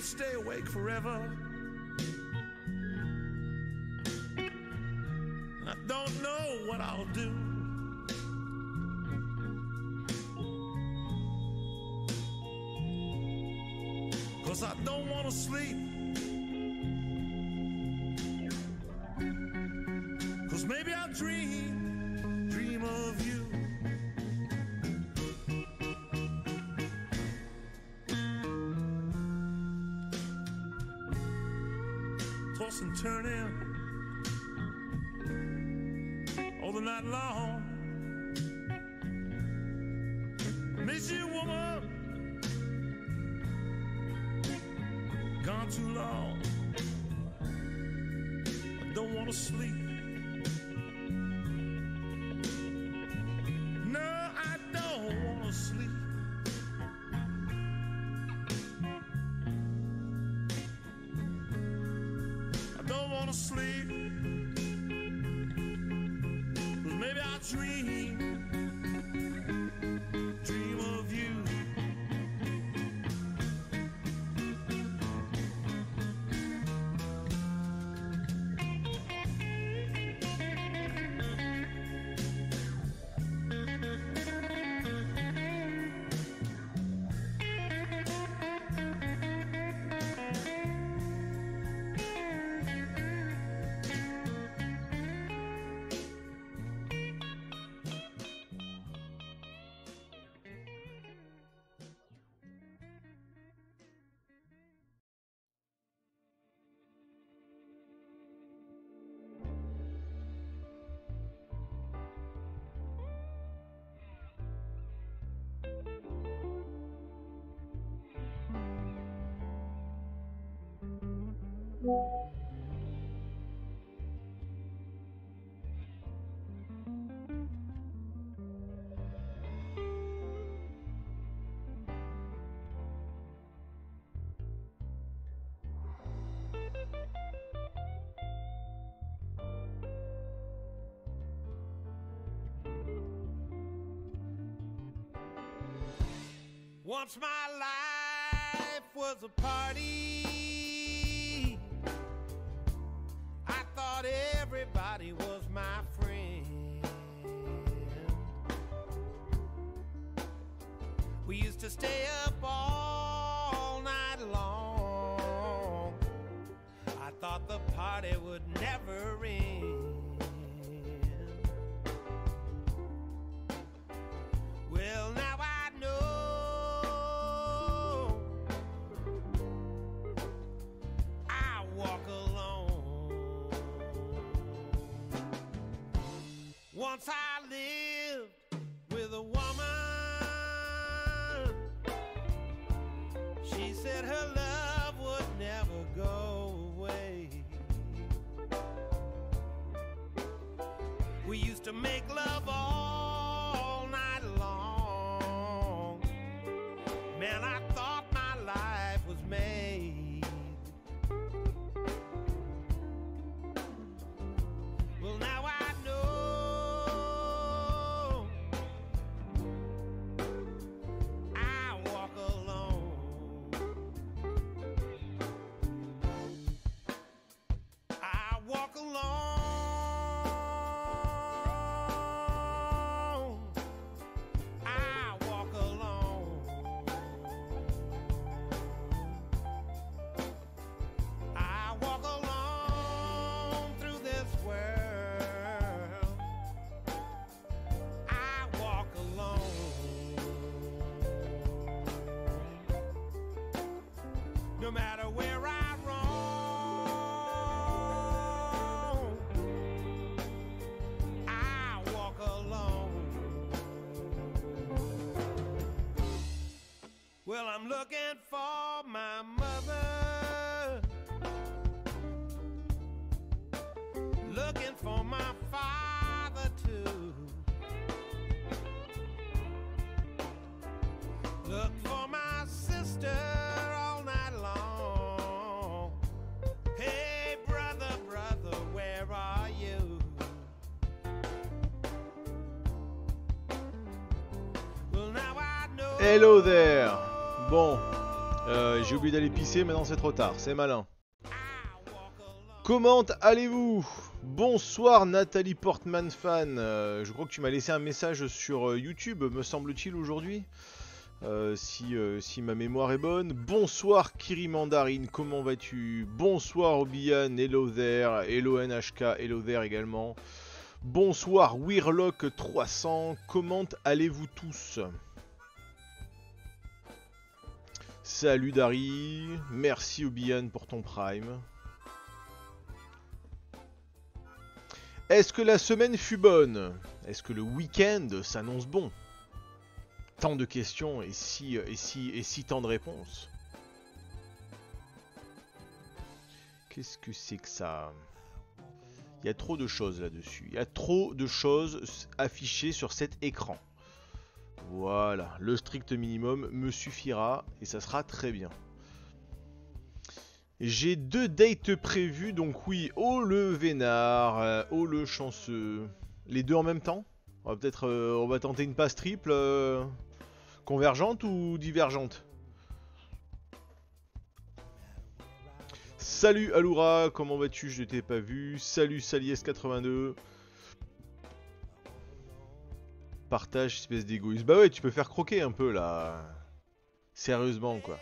stay awake forever. And I don't know what I'll do. Cause I don't want to sleep. Cause maybe I'll dream of you. Toss and turn in all the night long. Miss you, woman. Gone too long. I don't want to sleep. No, I don't want to sleep. I don't want to sleep. 'Cause maybe I'll dream of you. Once my life was a party. I thought everybody was my friend. We used to stay up all night long. I thought the party would never end. Well, now I know I walk alone. Once I lived with a woman. She said her love would never go away. We used to make love all night long. Man, I thought my life was made. Well, now I know I walk alone. I walk alone. I walk alone. I walk alone through this world. I walk alone. No matter where I roam, I walk alone. Well, I'm looking for my mother, looking for my father too. Look for my sister all night long. Hey, brother, brother, where are you? Well, now I know. Hello there. Bon, J'ai oublié d'aller pisser, maintenant c'est trop tard, c'est malin. Comment allez-vous? Bonsoir Nathalie Portman fan. Je crois que tu m'as laissé un message sur YouTube, me semble-t-il, aujourd'hui. Si ma mémoire est bonne. Bonsoir Kiri Mandarine, comment vas-tu? Bonsoir Obian, hello there. Hello NHK, hello there également. Bonsoir Weirlock 300, comment allez-vous tous? Salut Dari, merci Obian pour ton prime. Est-ce que la semaine fut bonne? Est-ce que le week-end s'annonce bon? Tant de questions et si tant de réponses. Qu'est-ce que c'est que ça? Il y a trop de choses là-dessus. Il y a trop de choses affichées sur cet écran. Voilà, le strict minimum me suffira et ça sera très bien. J'ai 2 dates prévues, donc oui, oh le vénard, oh le chanceux. Les 2 en même temps? On va peut-être, on va tenter une passe triple, convergente ou divergente? Salut Aloura, comment vas-tu? Je t'ai pas vu. Salut Salies82. Partage, espèce d'égoïste. Bah ouais, tu peux faire croquer un peu là. Sérieusement quoi.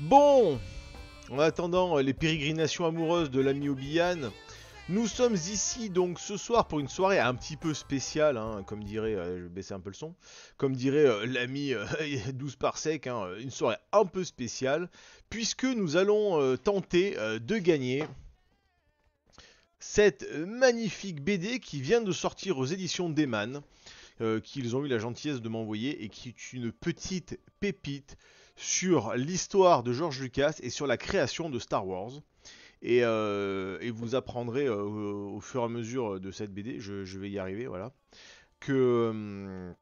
Bon, en attendant les pérégrinations amoureuses de l'ami Obian, nous sommes ici donc ce soir pour une soirée un petit peu spéciale, hein, comme dirait, je vais baisser un peu le son, comme dirait l'ami 12 par sec, hein, une soirée un peu spéciale, puisque nous allons tenter de gagner cette magnifique BD qui vient de sortir aux éditions d'Eman, qu'ils ont eu la gentillesse de m'envoyer et qui est une petite pépite sur l'histoire de George Lucas et sur la création de Star Wars. Et vous apprendrez au fur et à mesure de cette BD, je vais y arriver, voilà, que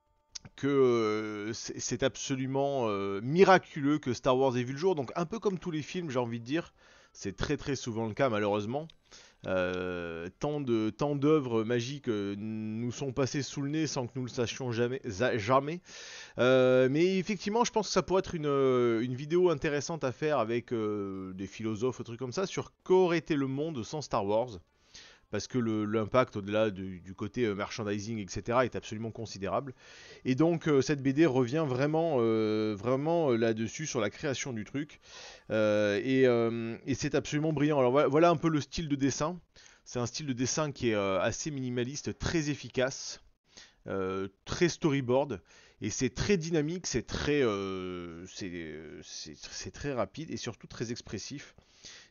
c'est absolument miraculeux que Star Wars ait vu le jour. Donc un peu comme tous les films, j'ai envie de dire, c'est très très souvent le cas malheureusement. Tant d'œuvres magiques nous sont passées sous le nez sans que nous le sachions jamais. Mais effectivement, je pense que ça pourrait être une vidéo intéressante à faire avec des philosophes ou trucs comme ça sur qu'aurait été le monde sans Star Wars. Parce que l'impact au-delà du côté merchandising, etc. est absolument considérable. Et donc cette BD revient vraiment, là-dessus, sur la création du truc. Et c'est absolument brillant. Alors voilà un peu le style de dessin. C'est un style de dessin qui est assez minimaliste, très efficace, très storyboard. Et c'est très dynamique, c'est très rapide et surtout très expressif.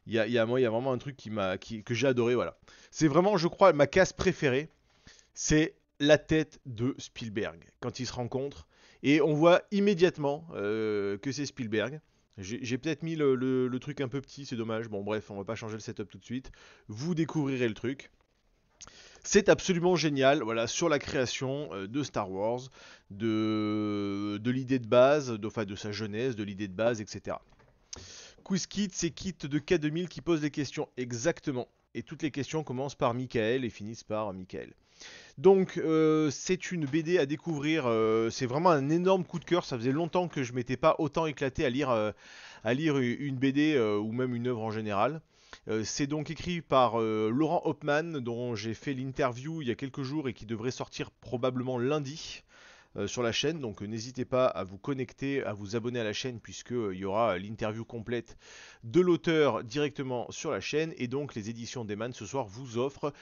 Il y a vraiment un truc que j'ai adoré, voilà. C'est vraiment, je crois, ma case préférée. C'est la tête de Spielberg quand ils se rencontrent. Et on voit immédiatement que c'est Spielberg. J'ai peut-être mis le truc un peu petit, c'est dommage. Bon, bref, on va pas changer le setup tout de suite. Vous découvrirez le truc. C'est absolument génial, voilà, sur la création de Star Wars, de l'idée de base, de sa jeunesse, de l'idée de base, etc. Quiz Kit, c'est Kit de K2000 qui pose les questions exactement. Et toutes les questions commencent par Michael et finissent par Michael. Donc c'est une BD à découvrir, c'est vraiment un énorme coup de cœur, ça faisait longtemps que je m'étais pas autant éclaté à lire une BD ou même une œuvre en général. C'est donc écrit par Laurent Hopman, dont j'ai fait l'interview il y a quelques jours et qui devrait sortir probablement lundi. Sur la chaîne, donc n'hésitez pas à vous connecter, à vous abonner à la chaîne puisque il y aura l'interview complète de l'auteur directement sur la chaîne et donc les éditions d'Eman ce soir vous offrent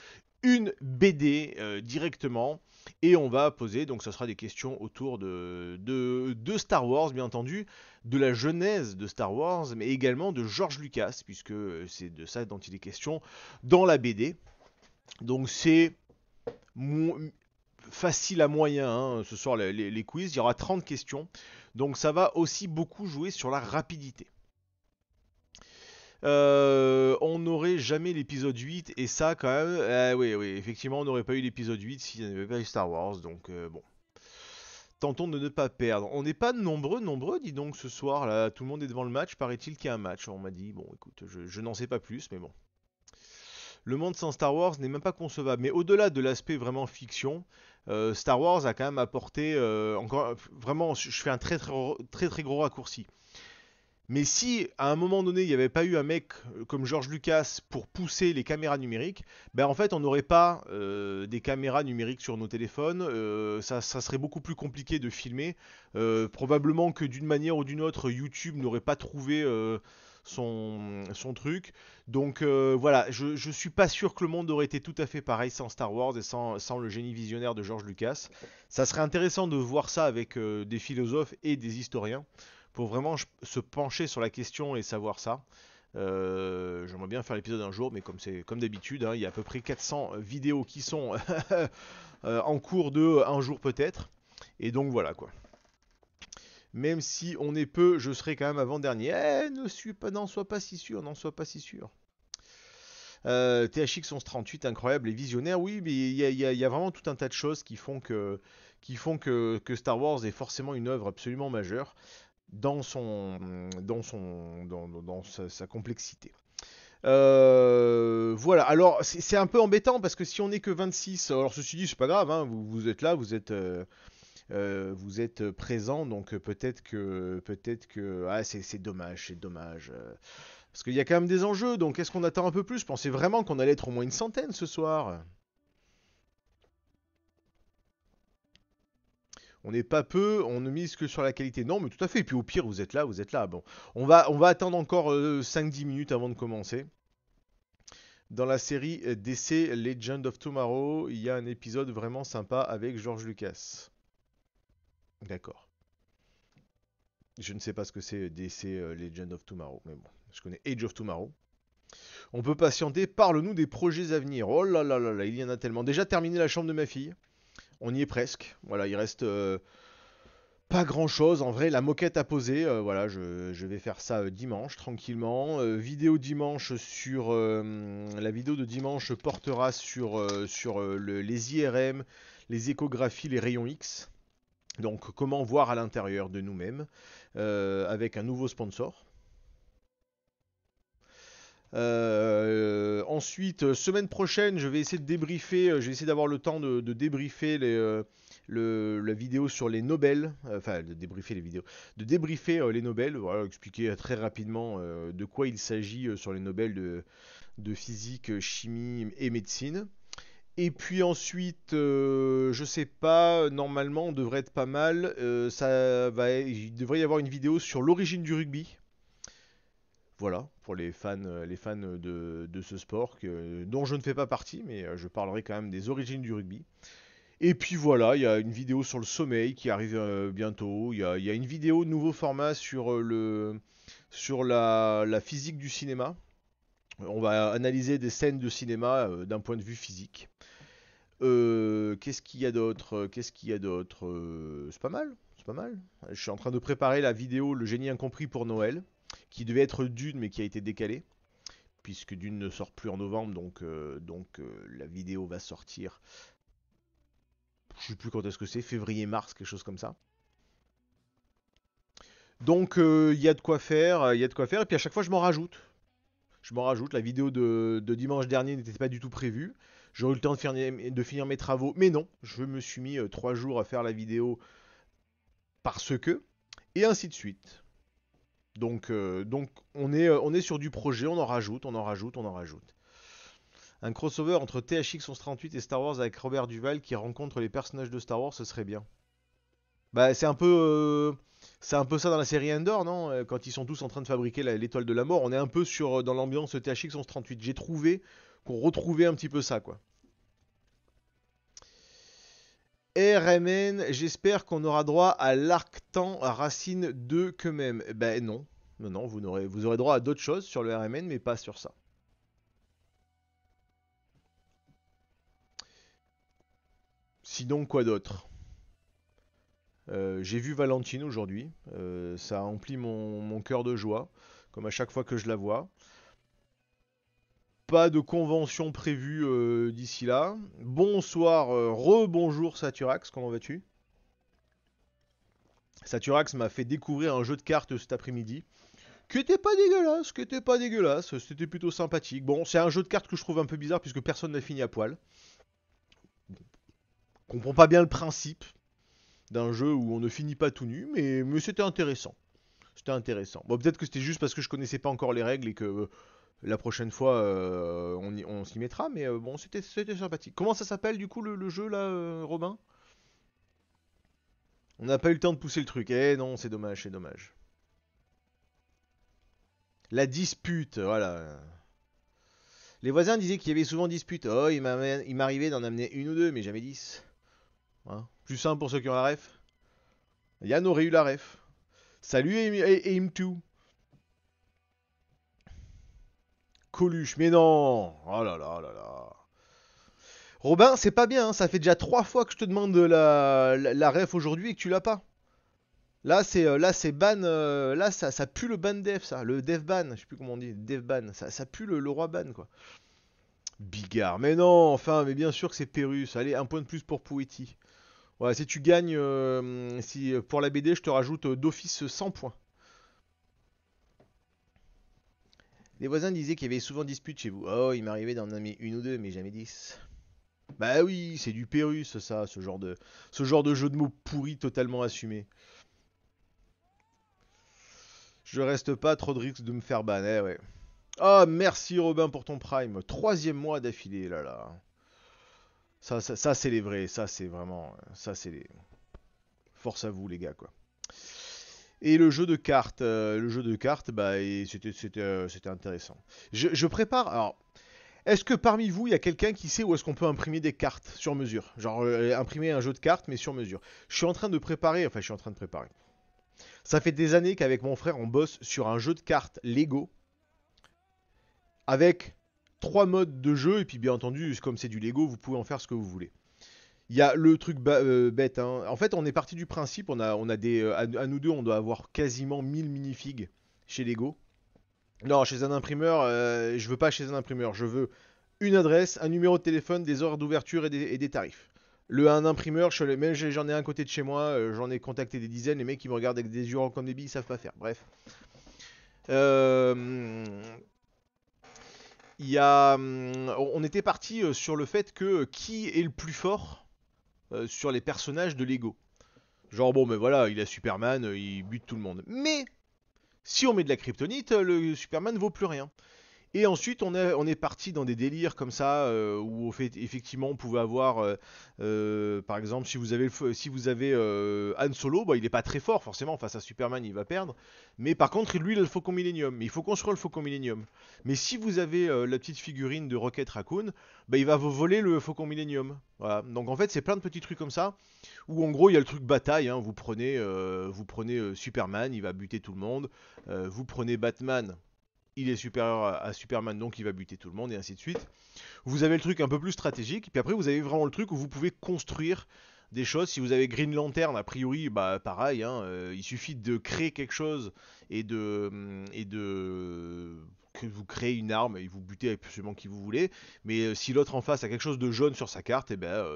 une BD directement et on va poser, donc ça sera des questions autour de Star Wars bien entendu, de la genèse de Star Wars mais également de George Lucas puisque c'est de ça dont il est question dans la BD. Donc c'est facile à moyen, hein, ce soir les quiz, il y aura 30 questions, donc ça va aussi beaucoup jouer sur la rapidité. On n'aurait jamais l'épisode 8, et ça quand même, oui, effectivement on n'aurait pas eu l'épisode 8 s'il n'y avait pas eu Star Wars, donc bon. Tentons de ne pas perdre. On n'est pas nombreux, dis donc ce soir, là, tout le monde est devant le match, paraît-il qu'il y a un match, on m'a dit, bon écoute, je n'en sais pas plus, mais bon. Le monde sans Star Wars n'est même pas concevable. Mais au-delà de l'aspect vraiment fiction, Star Wars a quand même apporté encore vraiment, je fais un très gros raccourci. Mais si à un moment donné il n'y avait pas eu un mec comme George Lucas pour pousser les caméras numériques, ben en fait on n'aurait pas des caméras numériques sur nos téléphones. Ça serait beaucoup plus compliqué de filmer. Probablement que d'une manière ou d'une autre, YouTube n'aurait pas trouvé son truc. Donc voilà, je suis pas sûr que le monde aurait été tout à fait pareil sans Star Wars et sans le génie visionnaire de George Lucas. Ça serait intéressant de voir ça avec des philosophes et des historiens pour vraiment se pencher sur la question et savoir ça. J'aimerais bien faire l'épisode un jour, mais comme d'habitude, hein, il y a à peu près 400 vidéos qui sont en cours de un jour peut-être. Et donc voilà quoi. Même si on est peu, je serai quand même avant-dernier. N'en sois pas si sûr, n'en sois pas si sûr. THX 1138, incroyable et visionnaire, oui, mais il y a vraiment tout un tas de choses qui font que Star Wars est forcément une œuvre absolument majeure dans sa complexité. Voilà, alors c'est un peu embêtant parce que si on n'est que 26, alors ceci dit, c'est pas grave, hein, vous êtes là, vous êtes présent, donc peut-être que c'est dommage, c'est dommage. Parce qu'il y a quand même des enjeux, donc est-ce qu'on attend un peu plus? Je pensais vraiment qu'on allait être au moins une centaine ce soir. On n'est pas peu, on ne mise que sur la qualité. Non, mais tout à fait. Et puis au pire, vous êtes là, vous êtes là. Bon, on va attendre encore 5-10 minutes avant de commencer. Dans la série DC Legend of Tomorrow, il y a un épisode vraiment sympa avec George Lucas. D'accord. Je ne sais pas ce que c'est DC Legend of Tomorrow, mais bon, je connais Age of Tomorrow. On peut patienter, parle-nous des projets à venir. Oh là là là là, il y en a tellement. Déjà terminé la chambre de ma fille. On y est presque. Voilà, il reste pas grand chose. En vrai, la moquette à poser. Voilà, je vais faire ça dimanche, tranquillement. Vidéo dimanche sur. La vidéo de dimanche portera sur les IRM, les échographies, les rayons X. Donc, comment voir à l'intérieur de nous-mêmes. Avec un nouveau sponsor. Ensuite, semaine prochaine, je vais essayer de débriefer, je vais essayer d'avoir le temps de débriefer la vidéo sur les Nobel, enfin de débriefer les vidéos, de débriefer les Nobel, voilà, expliquer très rapidement de quoi il s'agit sur les Nobel de physique, chimie et médecine. Et puis ensuite, je sais pas, normalement on devrait être pas mal, il devrait y avoir une vidéo sur l'origine du rugby. Voilà, pour les fans de ce sport dont je ne fais pas partie, mais je parlerai quand même des origines du rugby. Et puis voilà, il y a une vidéo sur le sommeil qui arrive bientôt. Il y a une vidéo de nouveau format sur la physique du cinéma. On va analyser des scènes de cinéma d'un point de vue physique. Qu'est-ce qu'il y a d'autre? Qu'est-ce qu'il y a d'autre? C'est pas mal, c'est pas mal. Je suis en train de préparer la vidéo Le génie incompris pour Noël, qui devait être Dune mais qui a été décalée, puisque Dune ne sort plus en novembre, donc la vidéo va sortir, je sais plus quand est-ce que c'est, février-mars, quelque chose comme ça. Donc il y a de quoi faire, il y a de quoi faire, et puis à chaque fois je m'en rajoute. Je m'en rajoute, la vidéo de dimanche dernier n'était pas du tout prévue. J'aurais eu le temps de finir mes travaux, mais non, je me suis mis 3 jours à faire la vidéo parce que, et ainsi de suite. Donc on est sur du projet, on en rajoute, on en rajoute, on en rajoute. Un crossover entre THX 1138 et Star Wars avec Robert Duval qui rencontre les personnages de Star Wars, ce serait bien. Bah c'est un peu ça dans la série Endor, non? Quand ils sont tous en train de fabriquer l'étoile de la mort, on est un peu dans l'ambiance THX 1138. J'ai trouvé qu'on retrouvait un petit peu ça, quoi. RMN, j'espère qu'on aura droit à l'Arctan Racine 2 que même. Eh ben non. Non, non, vous aurez droit à d'autres choses sur le RMN, mais pas sur ça. Sinon, quoi d'autre? J'ai vu Valentine aujourd'hui. Ça a empli mon cœur de joie, comme à chaque fois que je la vois. Pas de convention prévue d'ici là. Bonsoir, rebonjour Saturax, comment vas-tu? Saturax m'a fait découvrir un jeu de cartes cet après-midi, qui était pas dégueulasse, c'était plutôt sympathique. Bon, c'est un jeu de cartes que je trouve un peu bizarre puisque personne n'a fini à poil. comprends pas bien le principe d'un jeu où on ne finit pas tout nu, mais c'était intéressant. C'était intéressant. Bon, peut-être que c'était juste parce que je connaissais pas encore les règles et que la prochaine fois on s'y mettra, mais bon, c'était sympathique. Comment ça s'appelle du coup le jeu là, Robin? On n'a pas eu le temps de pousser le truc. Eh non, c'est dommage, c'est dommage. La dispute, voilà. Les voisins disaient qu'il y avait souvent dispute. Oh, il m'arrivait d'en amener une ou deux, mais jamais 10. Hein. Plus simple pour ceux qui ont la ref. Yann aurait eu la ref. Salut Aim2. Coluche, mais non. Oh là là là là. Robin, c'est pas bien, hein. Ça fait déjà 3 fois que je te demande la ref aujourd'hui et que tu l'as pas. Là c'est ban, là ça pue le ban dev, ça, le dev ban, je sais plus comment on dit, dev ban, ça pue le roi ban quoi. Bigard, mais non, enfin, mais bien sûr que c'est Pérus. Allez, un point de plus pour Pouetti. Voilà, si tu gagnes, si pour la BD, je te rajoute d'office 100 points. Les voisins disaient qu'il y avait souvent dispute chez vous. Oh, il m'arrivait d'en amener une ou deux, mais jamais 10. Bah oui, c'est du Pérus, ça, ce genre de jeu de mots pourri totalement assumé. Je reste pas trop de risque de me faire ban, eh ouais. Ah, merci Robin pour ton prime. 3e mois d'affilée, là là. Ça, c'est les vrais, ça c'est vraiment, ça c'est les... Force à vous les gars quoi. Et le jeu de cartes, bah, c'était intéressant. Je prépare. Alors, est-ce que parmi vous, il y a quelqu'un qui sait où est-ce qu'on peut imprimer des cartes sur mesure? Genre imprimer un jeu de cartes mais sur mesure. Je suis en train de préparer, enfin je suis en train de préparer. Ça fait des années qu'avec mon frère on bosse sur un jeu de cartes Lego avec 3 modes de jeu et puis bien entendu comme c'est du Lego vous pouvez en faire ce que vous voulez. Il y a le truc bête, hein. En fait, on est parti du principe, on a des, à nous deux, on doit avoir quasiment 1000 minifigs chez Lego. Non, chez un imprimeur, je veux pas chez un imprimeur, je veux une adresse, un numéro de téléphone, des horaires d'ouverture et des tarifs. Un imprimeur, même j'en ai un à côté de chez moi, j'en ai contacté des dizaines, les mecs qui me regardent avec des yeux ronds comme des billes, ils savent pas faire. Bref. Euh, on était parti sur le fait que qui est le plus fort sur les personnages de Lego. Genre bon, mais voilà, il a Superman, il bute tout le monde. Mais si on met de la kryptonite, le Superman vaut plus rien. Et ensuite, on est parti dans des délires comme ça, où effectivement, on pouvait avoir, par exemple, si vous avez Han Solo, bah, il n'est pas très fort, forcément, face à Superman, il va perdre. Mais par contre, lui, il a le Faucon Millenium. Mais il faut construire le Faucon Millenium. Mais si vous avez la petite figurine de Rocket Raccoon, bah, il va vous voler le Faucon Millenium. Voilà. Donc en fait, c'est plein de petits trucs comme ça, où en gros, il y a le truc bataille, hein. Vous prenez Superman, il va buter tout le monde. Vous prenez Batman, il est supérieur à Superman, donc il va buter tout le monde, et ainsi de suite. Vous avez le truc un peu plus stratégique, puis après vous avez vraiment le truc où vous pouvez construire des choses. Si vous avez Green Lantern, a priori, bah pareil, hein, il suffit de créer quelque chose et de que vous créez une arme et vous butez absolument qui vous voulez. Mais si l'autre en face a quelque chose de jaune sur sa carte, et ben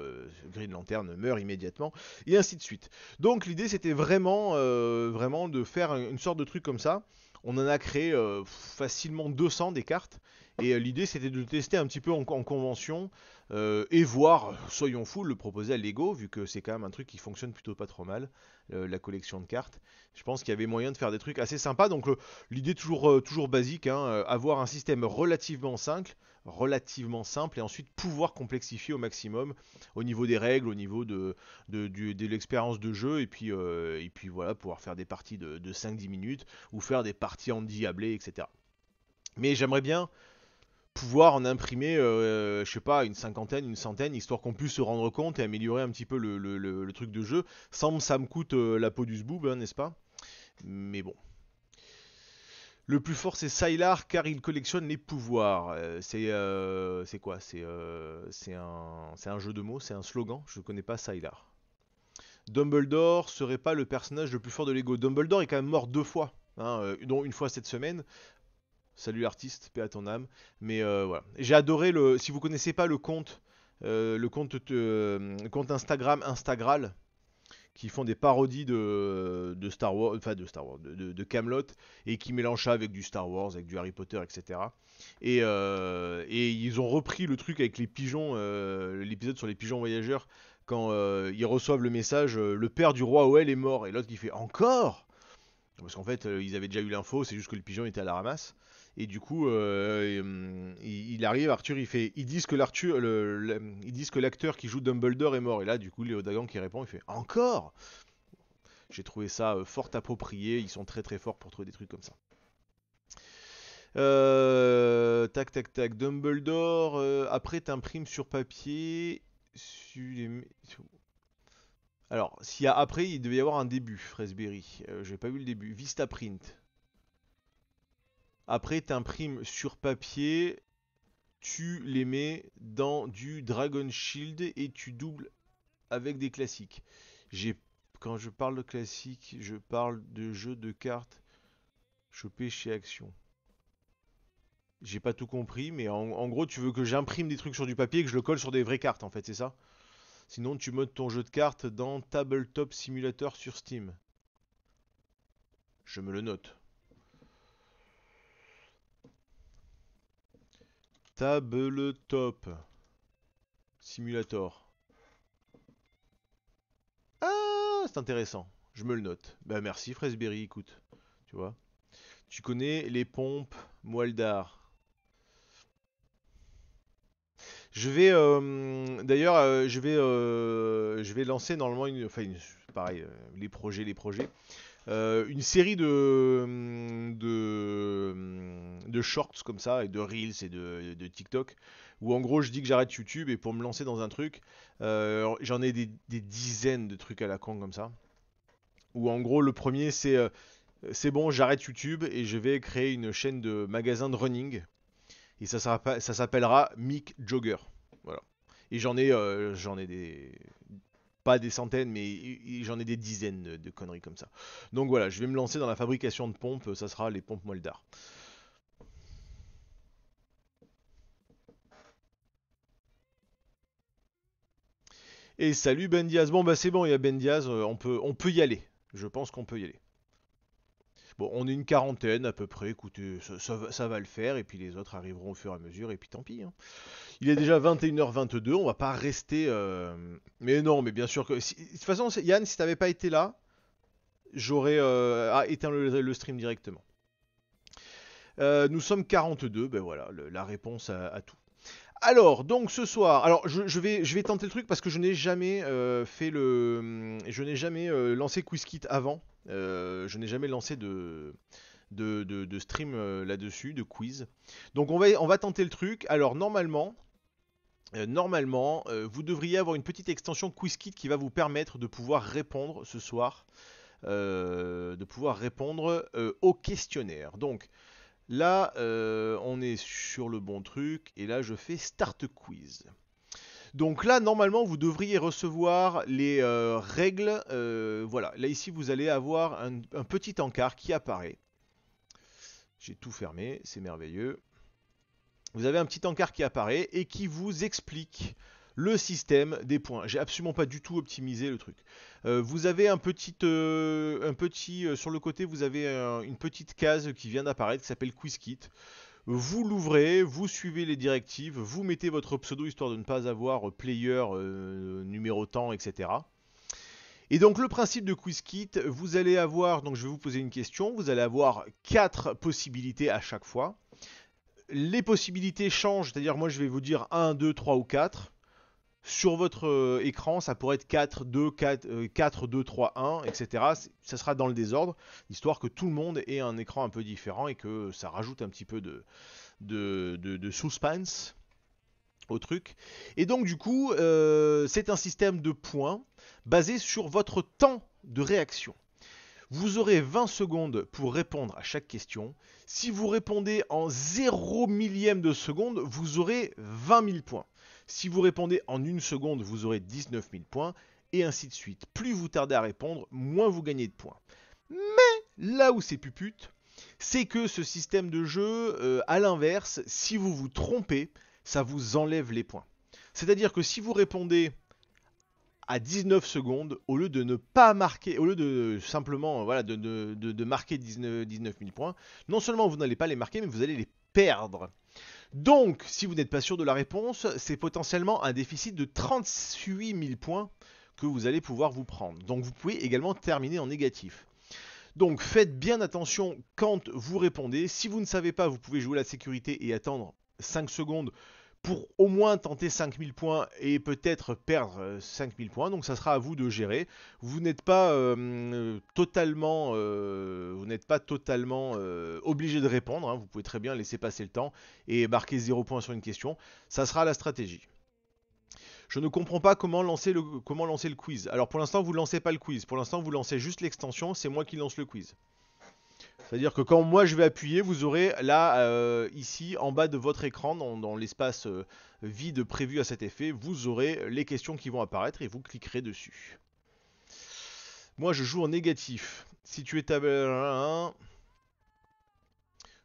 Green Lantern meurt immédiatement, et ainsi de suite. Donc l'idée c'était vraiment de faire une sorte de truc comme ça. On en a créé facilement 200 des cartes. Et l'idée c'était de tester un petit peu en convention et voir, soyons fous, le proposer à Lego, vu que c'est quand même un truc qui fonctionne plutôt pas trop mal, la collection de cartes. Je pense qu'il y avait moyen de faire des trucs assez sympas. Donc l'idée toujours basique, hein, avoir un système relativement simple et ensuite pouvoir complexifier au maximum au niveau des règles, au niveau de l'expérience de jeu et puis voilà, pouvoir faire des parties de 5-10 minutes ou faire des parties endiablées, etc. Mais j'aimerais bien pouvoir en imprimer, je sais pas, une cinquantaine, une centaine, histoire qu'on puisse se rendre compte et améliorer un petit peu le truc de jeu, sans que ça me coûte la peau du zboob, hein, n'est-ce pas? Mais bon. Le plus fort c'est Sylar car il collectionne les pouvoirs. C'est quoi? C'est un jeu de mots, c'est un slogan. Je ne connais pas Sylar. Dumbledore serait pas le personnage le plus fort de Lego. Dumbledore est quand même mort 2 fois, hein, dont une fois cette semaine. Salut l'artiste, paix à ton âme. Mais voilà. J'ai adoré le. Si vous connaissez pas le compte Instagram Instagral, qui font des parodies de Star Wars, enfin de Star Wars, de Camelot, et qui mélangent ça avec du Star Wars, avec du Harry Potter, etc. Et ils ont repris le truc avec les pigeons, l'épisode sur les pigeons voyageurs, quand ils reçoivent le message, le père du roi Oel est mort, et l'autre qui fait encore? Parce qu'en fait, ils avaient déjà eu l'info, c'est juste que le pigeon était à la ramasse. Et du coup, il arrive, Arthur, ils disent que ils disent que l'acteur qui joue Dumbledore est mort. Et là, du coup, Léo Dagan qui répond, il fait encore? J'ai trouvé ça fort approprié. Ils sont très très forts pour trouver des trucs comme ça. Tac tac tac. Dumbledore. Après, t'imprimes sur papier. Alors, s'il y a après, il devait y avoir un début, Fresberry. J'ai pas vu le début. Vistaprint. Après, t'imprimes sur papier, tu les mets dans du Dragon Shield et tu doubles avec des classiques. Quand je parle de classique, je parle de jeux de cartes chopés chez Action. J'ai pas tout compris, mais en gros, tu veux que j'imprime des trucs sur du papier et que je le colle sur des vraies cartes, en fait, c'est ça? Sinon, tu modes ton jeu de cartes dans Tabletop Simulator sur Steam. Je me le note. Tabletop Simulator. Ah, c'est intéressant. Je me le note. Bah merci Fresberry, écoute. Tu vois. Tu connais les pompes Moildar. Je vais d'ailleurs je vais lancer normalement pareil les projets une série de shorts comme ça et de reels et de TikTok où en gros je dis que j'arrête YouTube et pour me lancer dans un truc j'en ai des dizaines de trucs à la con comme ça où en gros le premier c'est bon j'arrête YouTube et je vais créer une chaîne de magasins de running et ça s'appellera Mick Jogger. Voilà. Et j'en ai des. Pas des centaines, mais j'en ai des dizaines de conneries comme ça. Donc voilà, je vais me lancer dans la fabrication de pompes, ça sera les pompes Moldar. Et salut Ben Diaz. Bon bah c'est bon, il y a Ben Diaz, on peut y aller. Je pense qu'on peut y aller. Bon, on est une quarantaine à peu près, écoutez, ça va le faire, et puis les autres arriveront au fur et à mesure, et puis tant pis. Hein. Il est déjà 21h22, on va pas rester... Mais non, mais bien sûr que... de toute façon, Yann, si t'avais pas été là, j'aurais éteint le stream directement. Nous sommes 42, ben voilà, la réponse à tout. Alors, donc ce soir, alors je vais tenter le truc parce que je n'ai jamais je n'ai jamais lancé QuizKit avant. Je n'ai jamais lancé de stream là-dessus, de quiz. Donc on va tenter le truc. Alors normalement, vous devriez avoir une petite extension QuizKit qui va vous permettre de pouvoir répondre ce soir, au questionnaire. Donc là, on est sur le bon truc et là je fais Start Quiz. Donc là, normalement, vous devriez recevoir les règles. Voilà, là ici, vous allez avoir un petit encart qui apparaît. J'ai tout fermé, c'est merveilleux. Vous avez un petit encart qui apparaît et qui vous explique le système des points. J'ai absolument pas du tout optimisé le truc. Vous avez sur le côté, vous avez une petite case qui vient d'apparaître qui s'appelle QuizKit. Vous l'ouvrez, vous suivez les directives, vous mettez votre pseudo histoire de ne pas avoir player numérotant, etc. Et donc le principe de QuizKit, vous allez avoir, donc je vais vous poser une question, vous allez avoir 4 possibilités à chaque fois. Les possibilités changent, c'est-à-dire moi je vais vous dire 1, 2, 3 ou 4. Sur votre écran, ça pourrait être 4, 2, 3, 1, etc. Ça sera dans le désordre, histoire que tout le monde ait un écran un peu différent et que ça rajoute un petit peu de suspense au truc. Et donc du coup, c'est un système de points basé sur votre temps de réaction. Vous aurez 20 secondes pour répondre à chaque question. Si vous répondez en 0 millième de seconde, vous aurez 20 000 points. Si vous répondez en 1 seconde, vous aurez 19 000 points, et ainsi de suite. Plus vous tardez à répondre, moins vous gagnez de points. Mais là où c'est pupute, c'est que ce système de jeu, à l'inverse, si vous vous trompez, ça vous enlève les points. C'est-à-dire que si vous répondez à 19 secondes, au lieu de ne pas marquer, au lieu de simplement de marquer 19 000 points, non seulement vous n'allez pas les marquer, mais vous allez les perdre. Donc, si vous n'êtes pas sûr de la réponse, c'est potentiellement un déficit de 38 000 points que vous allez pouvoir vous prendre. Donc vous pouvez également terminer en négatif. Donc faites bien attention quand vous répondez. Si vous ne savez pas, vous pouvez jouer la sécurité et attendre 5 secondes pour au moins tenter 5000 points et peut-être perdre 5000 points. Donc ça sera à vous de gérer. Vous n'êtes pas totalement, obligé de répondre, hein. Vous pouvez très bien laisser passer le temps et marquer 0 points sur une question. Ça sera la stratégie. Je ne comprends pas comment lancer le quiz. Alors pour l'instant, vous ne lancez pas le quiz. Pour l'instant, vous lancez juste l'extension. C'est moi qui lance le quiz. C'est-à-dire que quand moi je vais appuyer, vous aurez là, ici, en bas de votre écran, dans l'espace vide prévu à cet effet, vous aurez les questions qui vont apparaître et vous cliquerez dessus. Moi, je joue en négatif. Si tu es table 1,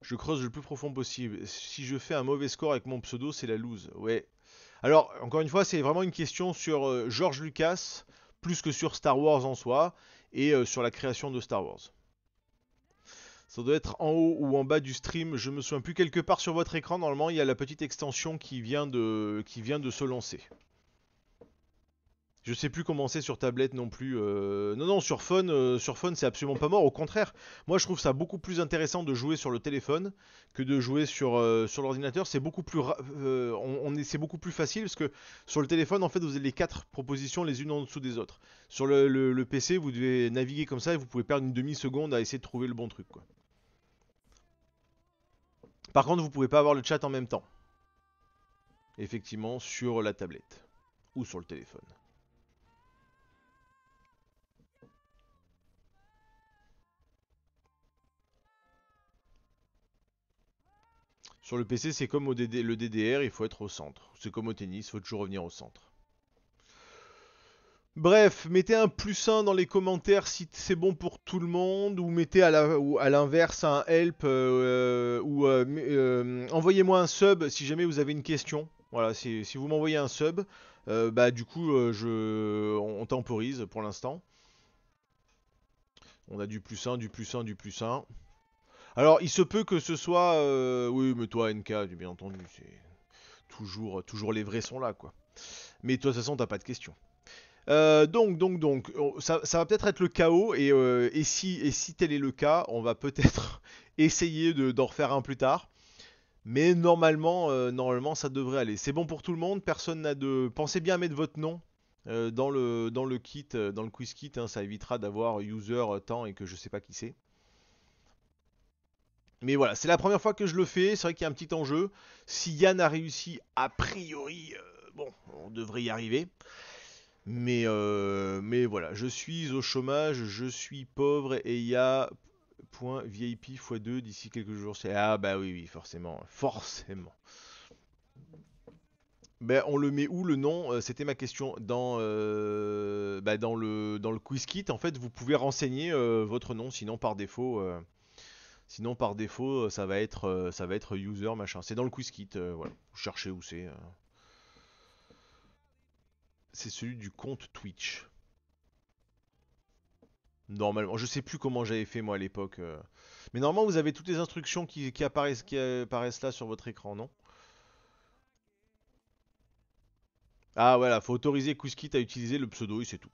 je creuse le plus profond possible. Si je fais un mauvais score avec mon pseudo, c'est la lose. Ouais. Alors, encore une fois, c'est vraiment une question sur George Lucas, plus que sur Star Wars en soi, et sur la création de Star Wars. Ça doit être en haut ou en bas du stream, je me souviens plus, quelque part sur votre écran, normalement, il y a la petite extension qui vient de se lancer. Je sais plus comment c'est sur tablette non plus. Non, sur phone, c'est absolument pas mort. Au contraire, moi je trouve ça beaucoup plus intéressant de jouer sur le téléphone que de jouer sur l'ordinateur. C'est beaucoup plus, c'est beaucoup plus facile parce que sur le téléphone, en fait, vous avez les 4 propositions les unes en dessous des autres. Sur le PC, vous devez naviguer comme ça et vous pouvez perdre une demi-seconde à essayer de trouver le bon truc, quoi. Par contre, vous pouvez pas avoir le chat en même temps. Effectivement, sur la tablette ou sur le téléphone. Sur le PC, c'est comme le DDR, il faut être au centre. C'est comme au tennis, il faut toujours revenir au centre. Bref, mettez un +1 dans les commentaires si c'est bon pour tout le monde, ou mettez à l'inverse un help, ou envoyez-moi un sub si jamais vous avez une question. Voilà, si vous m'envoyez un sub, bah du coup on temporise pour l'instant. On a du +1, du +1, du +1. Alors il se peut que ce soit... oui mais toi NK, bien entendu, c'est toujours les vrais sont là quoi. Mais de toute façon t'as pas de question. Donc, ça va peut-être être le chaos, et si tel est le cas, on va peut-être essayer d'en refaire un plus tard. Mais normalement, ça devrait aller. C'est bon pour tout le monde, personne n'a de... Pensez bien à mettre votre nom dans le kit, dans le quiz kit, hein, ça évitera d'avoir user temps et que je sais pas qui c'est. Mais voilà, c'est la première fois que je le fais, c'est vrai qu'il y a un petit enjeu. Si Yann a réussi, a priori, bon, on devrait y arriver. Mais voilà, je suis au chômage, je suis pauvre et il y a .vip x2 d'ici quelques jours. Ah bah oui, forcément. Ben on le met où le nom? C'était ma question. Dans le quiz kit, en fait, vous pouvez renseigner votre nom, sinon par défaut, ça va être user machin. C'est dans le quiz kit, voilà. Vous cherchez où c'est. C'est celui du compte Twitch. Normalement, je sais plus comment j'avais fait moi à l'époque. Mais normalement, vous avez toutes les instructions qui apparaissent là sur votre écran, non? Ah voilà, faut autoriser Quizkit à utiliser le pseudo et c'est tout.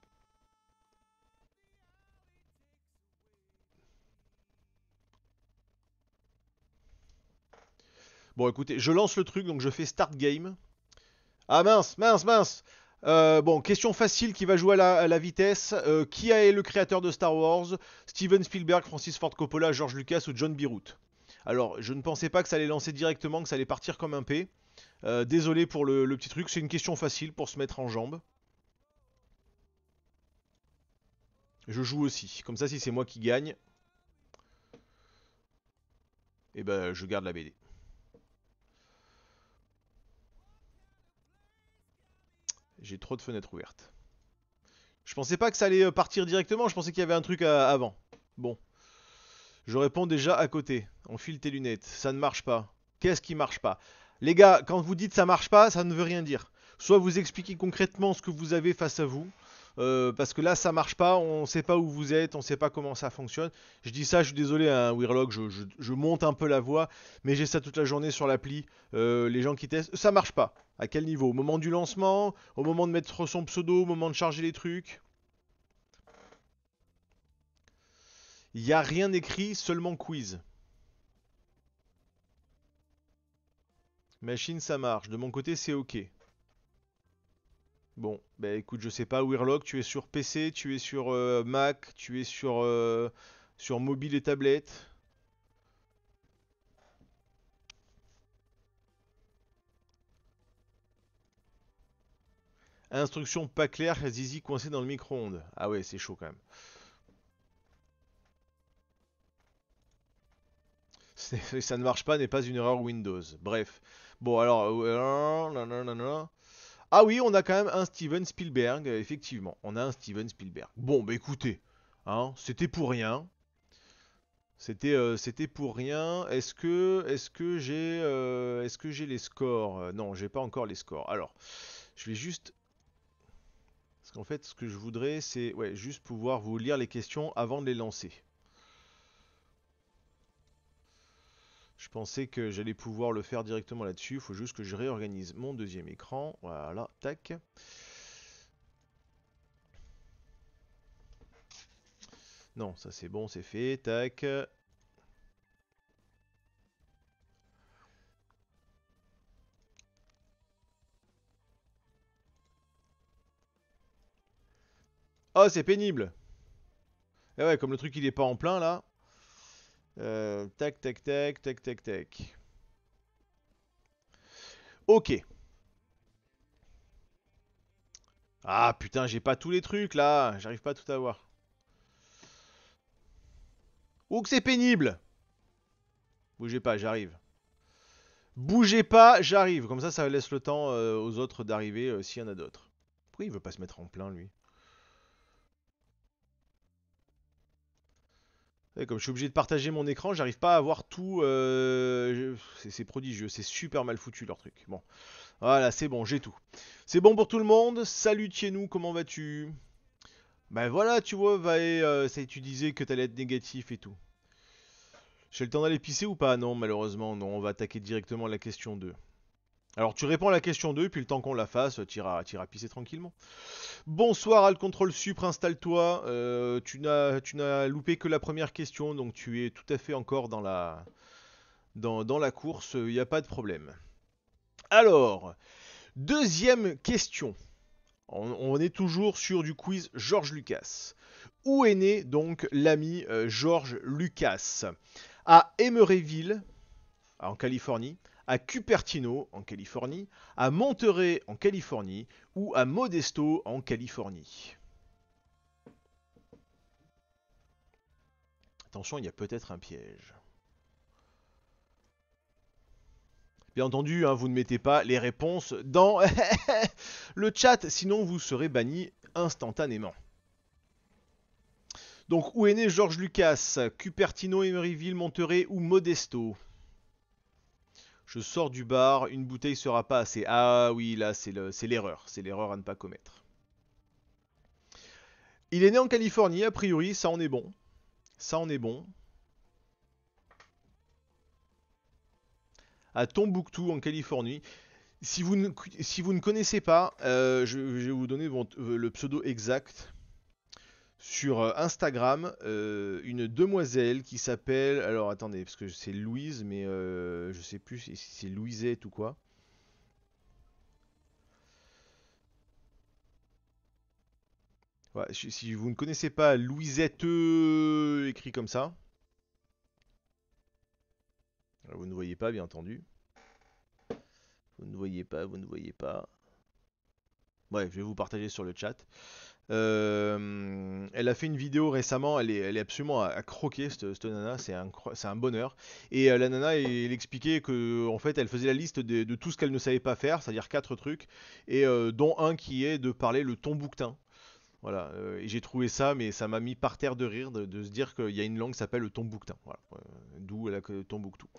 Bon écoutez, je lance le truc, donc je fais Start Game. Ah mince. Bon, question facile qui va jouer à la vitesse. Qui est le créateur de Star Wars? Steven Spielberg, Francis Ford Coppola, George Lucas ou John Bierut? Alors, je ne pensais pas que ça allait lancer directement, que ça allait partir comme un P. Désolé pour le petit truc, c'est une question facile pour se mettre en jambe. Je joue aussi, comme ça si c'est moi qui gagne, et ben je garde la BD. J'ai trop de fenêtres ouvertes. Je pensais pas que ça allait partir directement, je pensais qu'il y avait un truc avant. Bon. Je réponds déjà à côté. Enfile tes lunettes. Ça ne marche pas. Qu'est-ce qui marche pas? Les gars, quand vous dites ça marche pas, ça ne veut rien dire. Soit vous expliquez concrètement ce que vous avez face à vous, Parce que là, ça marche pas, on sait pas où vous êtes, on sait pas comment ça fonctionne. Je dis ça, je suis désolé, hein, Wearlog, je monte un peu la voix, mais j'ai ça toute la journée sur l'appli. Les gens qui testent, ça marche pas. À quel niveau? Au moment du lancement, au moment de mettre son pseudo, au moment de charger les trucs? Il n'y a rien écrit, seulement quiz. Machine, ça marche. De mon côté, c'est OK. Bon, bah écoute, je sais pas, Wearlog, tu es sur PC, tu es sur Mac, tu es sur mobile et tablette. Instruction pas claire, Zizi coincé dans le micro-ondes. Ah ouais, c'est chaud quand même. Ça ne marche pas, n'est pas une erreur Windows. Bref. Bon, alors. Nanana. Ah oui, on a quand même un Steven Spielberg, effectivement. On a un Steven Spielberg. Bon, bah écoutez, hein, c'était pour rien. C'était pour rien. Est-ce que j'ai les scores? Non, j'ai pas encore les scores. Alors, je vais juste. Parce qu'en fait, ce que je voudrais, c'est ouais, juste pouvoir vous lire les questions avant de les lancer. Je pensais que j'allais pouvoir le faire directement là-dessus. Il faut juste que je réorganise mon deuxième écran. Voilà, tac. Non, ça c'est bon, c'est fait. Tac. Oh, c'est pénible. Eh ouais, comme le truc il est pas en plein là. Tac, tac, tac, tac, tac, tac. Ok. Ah putain, j'ai pas tous les trucs là. J'arrive pas à tout avoir. Ou que c'est pénible. Bougez pas, j'arrive. Bougez pas, j'arrive. Comme ça laisse le temps aux autres d'arriver s'il y en a d'autres. Pourquoi il veut pas se mettre en plein lui? Ouais, comme je suis obligé de partager mon écran, j'arrive pas à avoir tout. C'est prodigieux, c'est super mal foutu leur truc. Bon, voilà, c'est bon, j'ai tout. C'est bon pour tout le monde. Salut Tienou, comment vas-tu? Ben voilà, tu vois, tu disais que t'allais être négatif et tout. J'ai le temps d'aller pisser ou pas? Non, malheureusement, non, on va attaquer directement la question 2. Alors tu réponds à la question 2, puis le temps qu'on la fasse, t'iras pisser tranquillement. Bonsoir Al Control Supre, installe-toi. Tu n'as loupé que la première question, donc tu es tout à fait encore dans la course, il n'y a pas de problème. Alors, deuxième question. On est toujours sur du quiz George Lucas. Où est né donc l'ami George Lucas? À Emeryville, en Californie, à Cupertino, en Californie, à Monterey, en Californie, ou à Modesto, en Californie. Attention, il y a peut-être un piège. Bien entendu, hein, vous ne mettez pas les réponses dans le chat, sinon vous serez banni instantanément. Donc, où est né George Lucas? Cupertino, Emeryville, Monterey ou Modesto? Je sors du bar, une bouteille sera pas assez. Ah oui, là, c'est l'erreur. C'est l'erreur à ne pas commettre. Il est né en Californie, a priori, ça en est bon. Ça en est bon. À Tombouctou, en Californie. Si vous ne connaissez pas, je vais vous donner le pseudo exact. Sur Instagram, une demoiselle qui s'appelle. Alors attendez, parce que c'est Louise, mais je sais plus si c'est Louisette ou quoi. Ouais, si vous ne connaissez pas Louisette écrit comme ça, alors vous ne voyez pas bien entendu. Vous ne voyez pas, vous ne voyez pas. Bref, je vais vous partager sur le chat. Elle a fait une vidéo récemment, elle est absolument à croquer cette nana, c'est un bonheur. Et la nana, elle expliquait que en fait, elle faisait la liste de tout ce qu'elle ne savait pas faire, c'est-à-dire 4 trucs, et dont un qui est de parler le tombouctin. Voilà, et j'ai trouvé ça, mais ça m'a mis par terre de rire de se dire qu'il y a une langue qui s'appelle le tombouctin. Voilà, d'où la Tombouctou.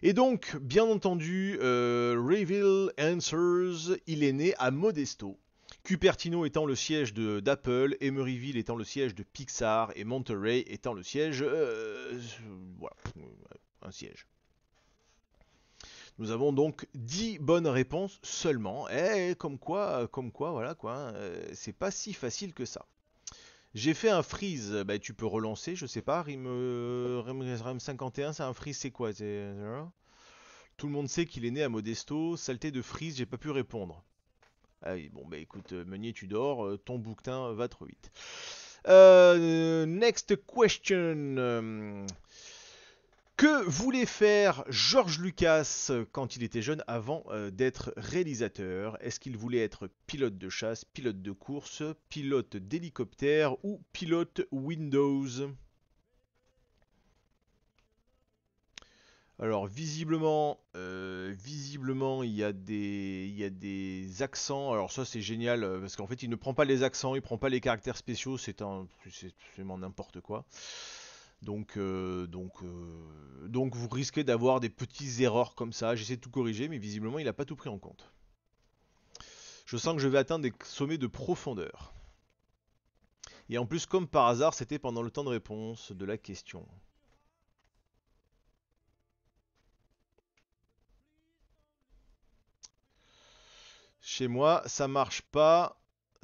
Et donc, bien entendu, Reveal Answers, il est né à Modesto, Cupertino étant le siège d'Apple, Emeryville étant le siège de Pixar et Monterey étant le siège... voilà, un siège. Nous avons donc 10 bonnes réponses seulement. Et comme quoi, voilà quoi, c'est pas si facile que ça. J'ai fait un freeze, bah, tu peux relancer, je sais pas, Rim 51, c'est un freeze, c'est quoi? Tout le monde sait qu'il est né à Modesto, saleté de freeze, j'ai pas pu répondre. Ah oui, bon bah écoute, Meunier tu dors, ton bouquetin va trop vite. Next question. Que voulait faire George Lucas quand il était jeune avant d'être réalisateur? Est-ce qu'il voulait être pilote de chasse, pilote de course, pilote d'hélicoptère ou pilote Windows? Alors visiblement il y a des accents. Alors ça c'est génial parce qu'en fait il ne prend pas les accents, il prend pas les caractères spéciaux, c'est absolument n'importe quoi. Donc vous risquez d'avoir des petites erreurs comme ça. J'essaie de tout corriger, mais visiblement il n'a pas tout pris en compte. Je sens que je vais atteindre des sommets de profondeur. Et en plus, comme par hasard, c'était pendant le temps de réponse de la question. Chez moi, ça marche pas.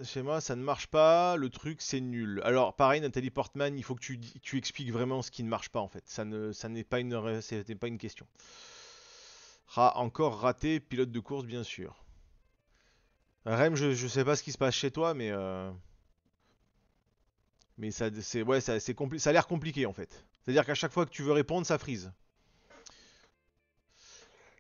Chez moi, ça ne marche pas. Le truc, c'est nul. Alors, pareil, Nathalie Portman, il faut que tu expliques vraiment ce qui ne marche pas en fait. Ça n'est pas c'était pas une question. Encore raté, pilote de course, bien sûr. Rem, je sais pas ce qui se passe chez toi, mais ça, c'est, ouais, ça a l'air compliqué en fait. C'est-à-dire qu'à chaque fois que tu veux répondre, ça freeze.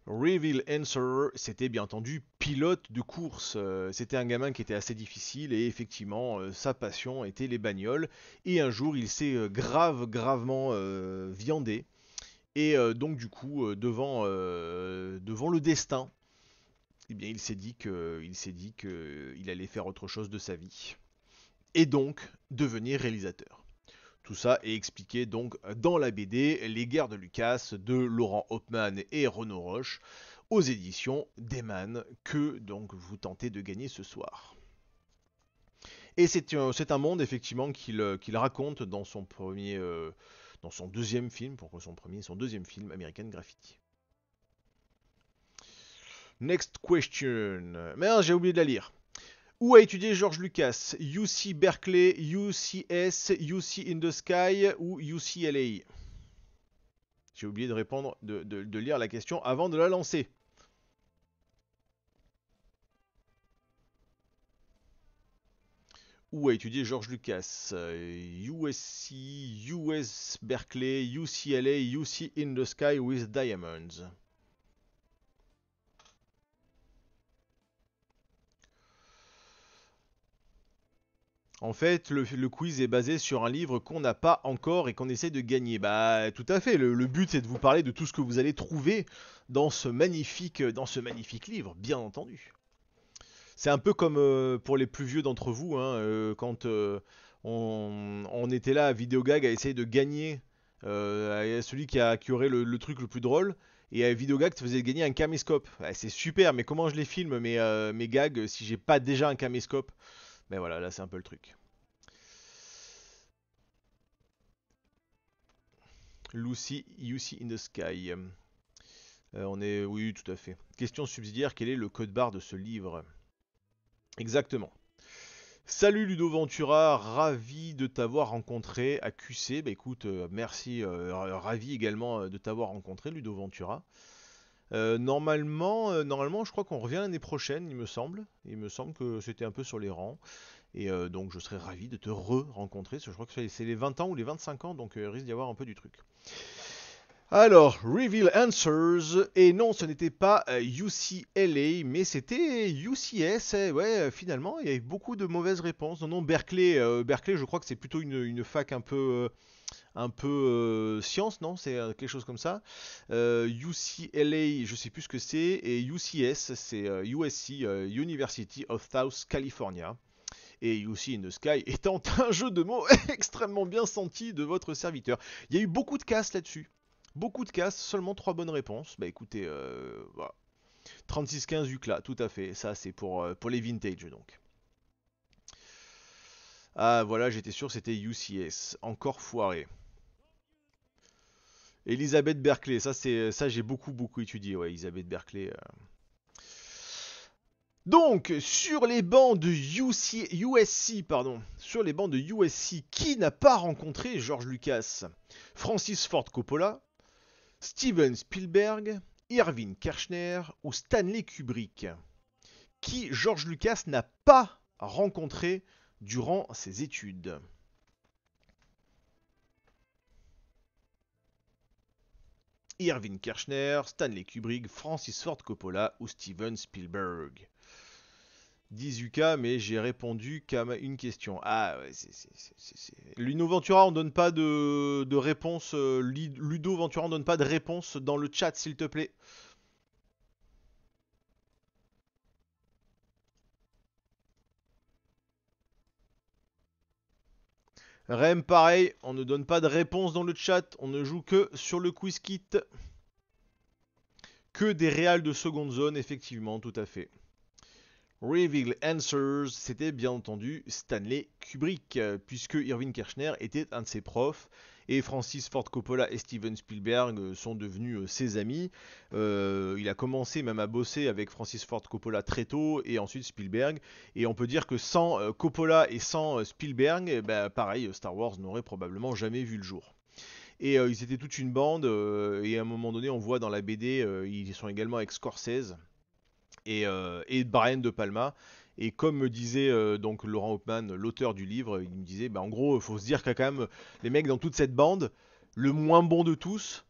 Reveal Answer, c'était bien entendu pilote de course. C'était un gamin qui était assez difficile et effectivement, sa passion était les bagnoles. Et un jour, il s'est gravement viandé. Et donc du coup, devant le destin, eh bien, il s'est dit que il allait faire autre chose de sa vie. Et donc devenir réalisateur. Tout ça est expliqué donc dans la BD Les Guerres de Lucas de Laurent Hopman et Renaud Roche aux éditions d'Eman que donc vous tentez de gagner ce soir. Et c'est un monde effectivement qu'il raconte dans son dans son deuxième film, pourquoi son deuxième film, American Graffiti. Next question. Merde, j'ai oublié de la lire. Où a étudié George Lucas? UC Berkeley, UCS, UC in the Sky ou UCLA? J'ai oublié de répondre, de lire la question avant de la lancer. Où a étudié George Lucas? USC, US Berkeley, UCLA, UC in the Sky with Diamonds. En fait, le quiz est basé sur un livre qu'on n'a pas encore et qu'on essaie de gagner. Bah, tout à fait. Le but, c'est de vous parler de tout ce que vous allez trouver dans ce magnifique livre, bien entendu. C'est un peu comme pour les plus vieux d'entre vous, hein, quand on était là à Vidéogag à essayer de gagner à celui qui aurait le truc le plus drôle. Et à Vidéogag, tu faisais gagner un caméscope. Ouais, c'est super, mais comment je les filme mes gags si j'ai pas déjà un caméscope? Mais voilà, là c'est un peu le truc. Lucy, You See in the Sky. Oui, tout à fait. Question subsidiaire, quel est le code barre de ce livre? Exactement. Salut Ludo Ventura, ravi de t'avoir rencontré à QC. Bah écoute, merci, ravi également de t'avoir rencontré Ludo Ventura. Normalement, je crois qu'on revient l'année prochaine, il me semble. Il me semble que c'était un peu sur les rangs. Et donc je serais ravi de te re-rencontrer. Je crois que c'est les 20 ans ou les 25 ans, donc il risque d'y avoir un peu du truc. Alors, Reveal Answers, et non, ce n'était pas UCLA, mais c'était UCS, ouais, finalement, il y avait beaucoup de mauvaises réponses. Non, non, Berkeley, Berkeley, je crois que c'est plutôt une fac un peu science, non? C'est quelque chose comme ça. UCLA, je sais plus ce que c'est, et UCS, c'est USC, University of South California. Et You See in the Sky étant un jeu de mots extrêmement bien senti de votre serviteur. Il y a eu beaucoup de casses là-dessus. Beaucoup de casses, seulement 3 bonnes réponses. Bah écoutez, voilà. 36-15 UCLA, tout à fait. Ça, c'est pour les vintage donc. Ah voilà, j'étais sûr c'était UCS. Encore foiré. Elizabeth Berkeley, ça j'ai beaucoup étudié, ouais, Elizabeth Berkeley. Donc, sur les bancs de USC, pardon, sur les bancs de USC, qui n'a pas rencontré George Lucas? Francis Ford Coppola, Steven Spielberg, Irving Kershner ou Stanley Kubrick? Qui George Lucas n'a pas rencontré durant ses études? Irving Kershner, Stanley Kubrick, Francis Ford Coppola ou Steven Spielberg? 18K, mais j'ai répondu qu'à une question. Ah ouais, Ludo Ventura, on donne pas de réponse. Ludo Ventura, on donne pas de réponse dans le chat, s'il te plaît. Rem, pareil, on ne donne pas de réponse dans le chat. On ne joue que sur le quiz kit. Que des réals de seconde zone, effectivement, tout à fait. Reveal Answers, c'était bien entendu Stanley Kubrick, puisque Irving Kershner était un de ses profs, et Francis Ford Coppola et Steven Spielberg sont devenus ses amis. Il a commencé même à bosser avec Francis Ford Coppola très tôt, et ensuite Spielberg, et on peut dire que sans Coppola et sans Spielberg, pareil, Star Wars n'aurait probablement jamais vu le jour. Et ils étaient toute une bande, et à un moment donné, on voit dans la BD, ils sont également avec Scorsese et Brian De Palma. Et comme me disait donc Laurent Hauptmann, l'auteur du livre, il me disait, en gros, il faut se dire qu'il y a quand même les mecs dans toute cette bande, le moins bon de tous,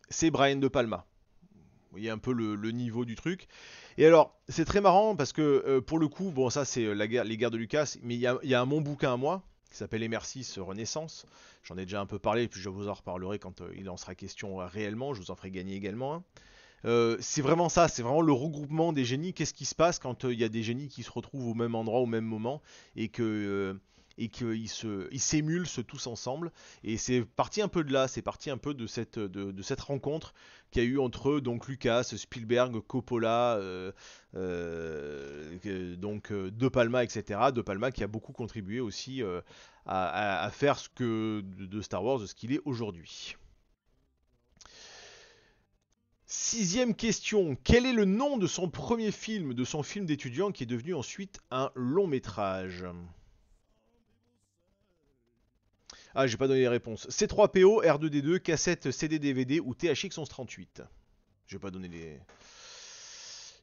c'est Brian De Palma. Vous voyez un peu le niveau du truc. Et alors, c'est très marrant parce que pour le coup, bon, ça c'est les guerres de Lucas, mais il y a un mon bouquin à moi qui s'appelle MR6 Renaissance. J'en ai déjà un peu parlé, puis je vous en reparlerai quand il en sera question réellement. Je vous en ferai gagner également un. C'est vraiment ça, c'est vraiment le regroupement des génies. Qu'est-ce qui se passe quand il y a des génies qui se retrouvent au même endroit, au même moment, et qu'ils s'émulsent tous ensemble. Et c'est parti un peu de là, c'est parti un peu de cette rencontre qu'il y a eu entre donc Lucas, Spielberg, Coppola, De Palma, etc. De Palma qui a beaucoup contribué aussi à faire ce que de Star Wars ce qu'il est aujourd'hui. Sixième question. Quel est le nom de son premier film, de son film d'étudiant qui est devenu ensuite un long métrage? Ah, j'ai pas donné les réponses. C3PO, R2D2, cassette CD-DVD ou THX 1138. J'ai pas donné les.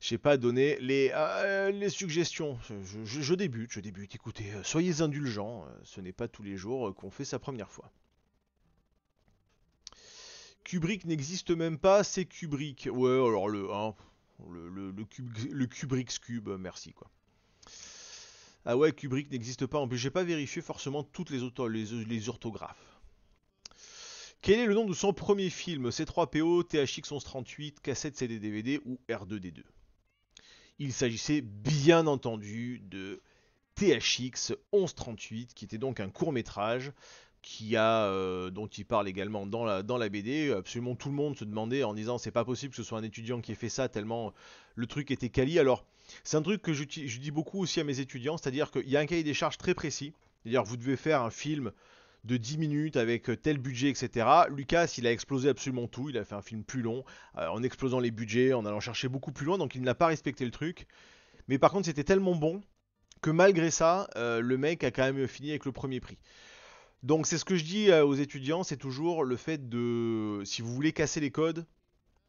J'ai pas donné les suggestions. Je débute. Écoutez, soyez indulgents. Ce n'est pas tous les jours qu'on fait sa première fois. Kubrick n'existe même pas, c'est Kubrick. Ouais, alors le Kubrick's Cube, merci quoi. Ah ouais, Kubrick n'existe pas. En plus, j'ai pas vérifié forcément toutes les orthographes. Quel est le nom de son premier film? C3PO, THX 1138, cassette CD-DVD ou R2D2? Il s'agissait bien entendu de THX 1138, qui était donc un court métrage dont il parle également dans la BD. Absolument tout le monde se demandait en disant c'est pas possible que ce soit un étudiant qui ait fait ça tellement le truc était quali. Alors c'est un truc que je dis beaucoup aussi à mes étudiants, c'est-à-dire qu'il y a un cahier des charges très précis. C'est-à-dire vous devez faire un film de 10 minutes avec tel budget, etc. Lucas, il a explosé absolument tout. Il a fait un film plus long, en explosant les budgets, en allant chercher beaucoup plus loin, donc il n'a pas respecté le truc. Mais par contre, c'était tellement bon que malgré ça, le mec a quand même fini avec le premier prix. Donc c'est ce que je dis aux étudiants, c'est toujours le fait de, si vous voulez casser les codes,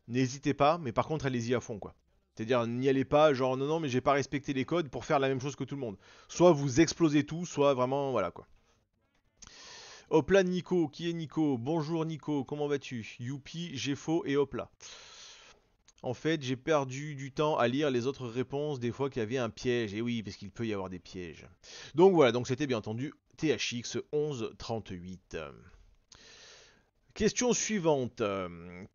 n'hésitez pas, mais par contre allez-y à fond quoi. C'est-à-dire n'y allez pas, genre non mais j'ai pas respecté les codes pour faire la même chose que tout le monde. Soit vous explosez tout, soit vraiment voilà quoi. Hop là Nico, qui est Nico? Bonjour Nico, comment vas-tu? Youpi, j'ai faux et hop là. En fait, j'ai perdu du temps à lire les autres réponses des fois qu'il y avait un piège. Et oui, parce qu'il peut y avoir des pièges. Donc voilà, donc c'était bien entendu THX 1138. Question suivante.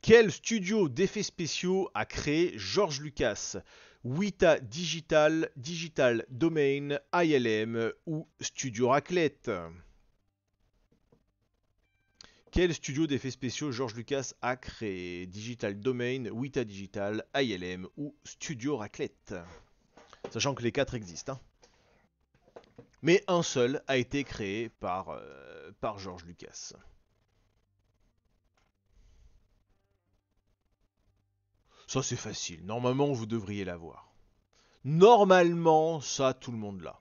Quel studio d'effets spéciaux a créé George Lucas? Weta Digital, Digital Domain, ILM ou Studio Raclette? Quel studio d'effets spéciaux George Lucas a créé? Digital Domain, Weta Digital, ILM ou Studio Raclette? Sachant que les quatre existent. Hein. Mais un seul a été créé par George Lucas. Ça c'est facile, normalement vous devriez l'avoir. Normalement, ça tout le monde l'a.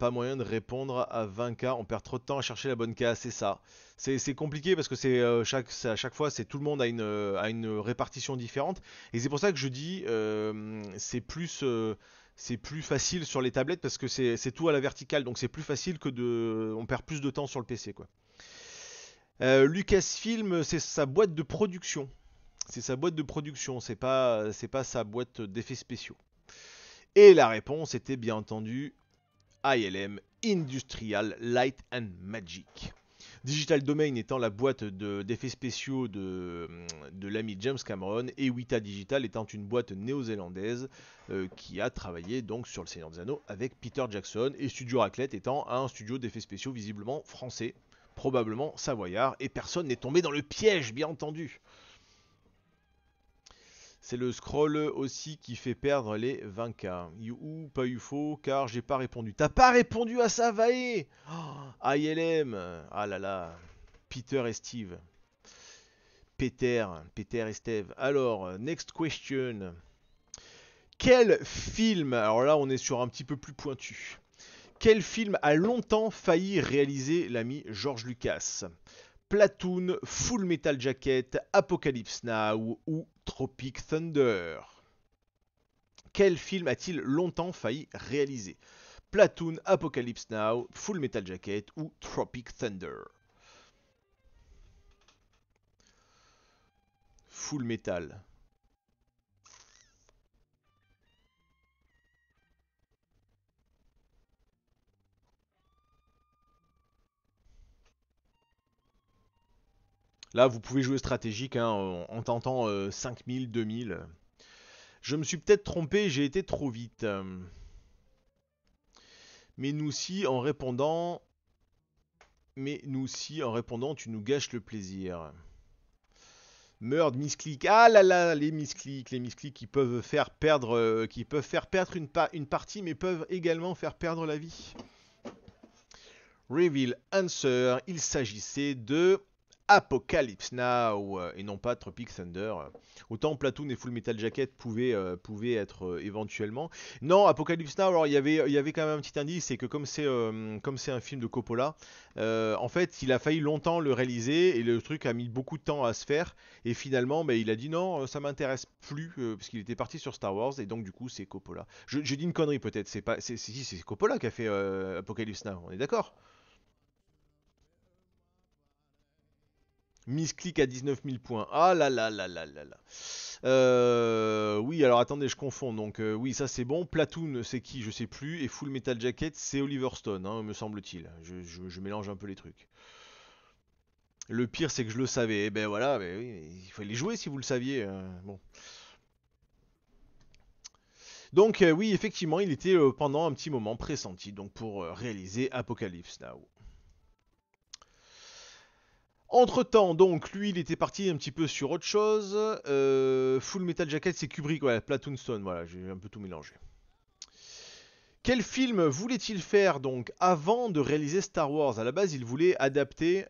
Pas moyen de répondre à 20 cas, on perd trop de temps à chercher la bonne case, c'est ça. C'est compliqué parce que à chaque fois, c'est tout le monde a une répartition différente. Et c'est pour ça que je dis c'est plus facile sur les tablettes parce que c'est tout à la verticale, donc c'est plus facile que de. On perd plus de temps sur le PC, quoi. Lucasfilm, c'est sa boîte de production. C'est sa boîte de production, c'est pas sa boîte d'effets spéciaux. Et la réponse était bien entendu ILM, Industrial Light and Magic. Digital Domain étant la boîte d'effets spéciaux de l'ami James Cameron et Weta Digital étant une boîte néo-zélandaise qui a travaillé donc sur Le Seigneur des Anneaux avec Peter Jackson et Studio Raclette étant un studio d'effets spéciaux visiblement français, probablement savoyard et personne n'est tombé dans le piège bien entendu. C'est le scroll aussi qui fait perdre les 20k. You, pas eu faux, car j'ai pas répondu. T'as pas répondu à ça, Vae oh, ILM. Ah là là. Peter et Steve. Peter et Steve. Alors, next question. Quel film, alors là on est sur un petit peu plus pointu. Quel film a longtemps failli réaliser l'ami George Lucas? Platoon, Full Metal Jacket, Apocalypse Now ou Tropic Thunder? Quel film a-t-il longtemps failli réaliser? Platoon, Apocalypse Now, Full Metal Jacket ou Tropic Thunder? Full Metal. Là, vous pouvez jouer stratégique hein, en tentant 5000, 2000. Je me suis peut-être trompé, j'ai été trop vite. Mais nous si en répondant... tu nous gâches le plaisir. Meurtre, misclick. Ah là là, les misclicks qui peuvent faire perdre, une partie, mais peuvent également faire perdre la vie. Reveal answer, il s'agissait de Apocalypse Now et non pas Tropic Thunder. Autant Platoon et Full Metal Jacket pouvaient être éventuellement. Non, Apocalypse Now, alors il y avait quand même un petit indice, c'est que comme c'est un film de Coppola, en fait il a failli longtemps le réaliser et le truc a mis beaucoup de temps à se faire et finalement il a dit non, ça m'intéresse plus parce qu'il était parti sur Star Wars et donc du coup c'est Coppola. Je dis une connerie peut-être, c'est Coppola qui a fait Apocalypse Now, on est d'accord? Misclick à 19 000 points. Ah là là là là là là. Oui, alors attendez, je confonds. Donc oui, ça c'est bon. Platoon, c'est qui? Je sais plus. Et Full Metal Jacket, c'est Oliver Stone, hein, me semble-t-il. Je mélange un peu les trucs. Le pire, c'est que je le savais. Eh ben voilà, ben oui, il fallait jouer si vous le saviez. Bon. Donc oui, effectivement, il était pendant un petit moment pressenti donc pour réaliser Apocalypse Now. Entre-temps, donc, lui, il était parti un petit peu sur autre chose. Full Metal Jacket, c'est Kubrick, ouais, Platoon Stone, voilà, j'ai un peu tout mélangé. Quel film voulait-il faire donc avant de réaliser Star Wars? À la base, il voulait adapter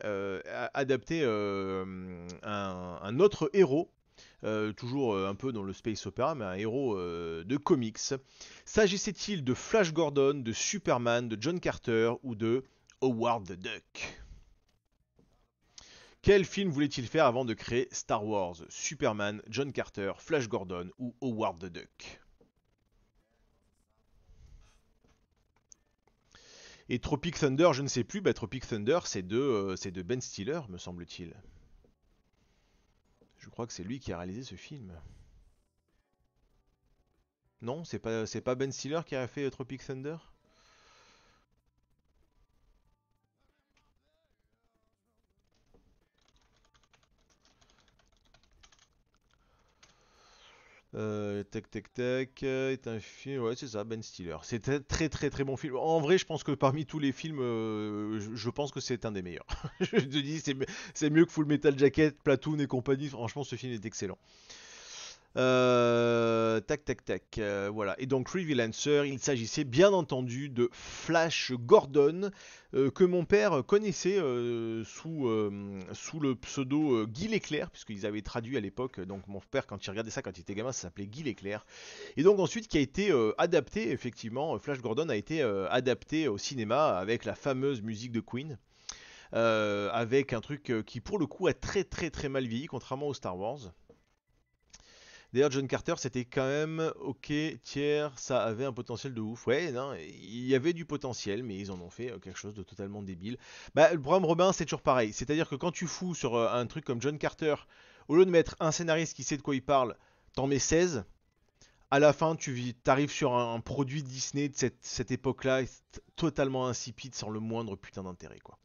un autre héros, toujours un peu dans le space opera, mais un héros de comics. S'agissait-il de Flash Gordon, de Superman, de John Carter ou de Howard the Duck? Quel film voulait-il faire avant de créer Star Wars? Superman, John Carter, Flash Gordon ou Howard the Duck? Et Tropic Thunder, je ne sais plus. Tropic Thunder, c'est de Ben Stiller, me semble-t-il. Je crois que c'est lui qui a réalisé ce film. Non, c'est pas Ben Stiller qui a fait Tropic Thunder? Tac tac tac est un film, ouais c'est ça, Ben Stiller. C'est très très très bon film. En vrai, je pense que parmi tous les films, je pense que c'est un des meilleurs. Je te dis, c'est mieux que Full Metal Jacket, Platoon et compagnie. Franchement, ce film est excellent. Tac, tac, tac. Voilà. Et donc, Reveal Answer, il s'agissait bien entendu de Flash Gordon, que mon père connaissait sous le pseudo Guy L'éclair, puisqu'ils avaient traduit à l'époque. Donc, mon père, quand il regardait ça quand il était gamin, ça s'appelait Guy L'éclair. Et donc, ensuite, qui a été adapté, effectivement, Flash Gordon a été adapté au cinéma avec la fameuse musique de Queen. Avec un truc qui, pour le coup, a très, très, très mal vieilli, contrairement au Star Wars. D'ailleurs, John Carter, c'était quand même ok, tiers, ça avait un potentiel de ouf. Ouais, non, il y avait du potentiel, mais ils en ont fait quelque chose de totalement débile. Bah, le problème, Robin, c'est toujours pareil. C'est-à-dire que quand tu fous sur un truc comme John Carter, au lieu de mettre un scénariste qui sait de quoi il parle, t'en mets 16. À la fin, tu arrives sur un produit Disney de cette époque-là, totalement insipide, sans le moindre putain d'intérêt, quoi.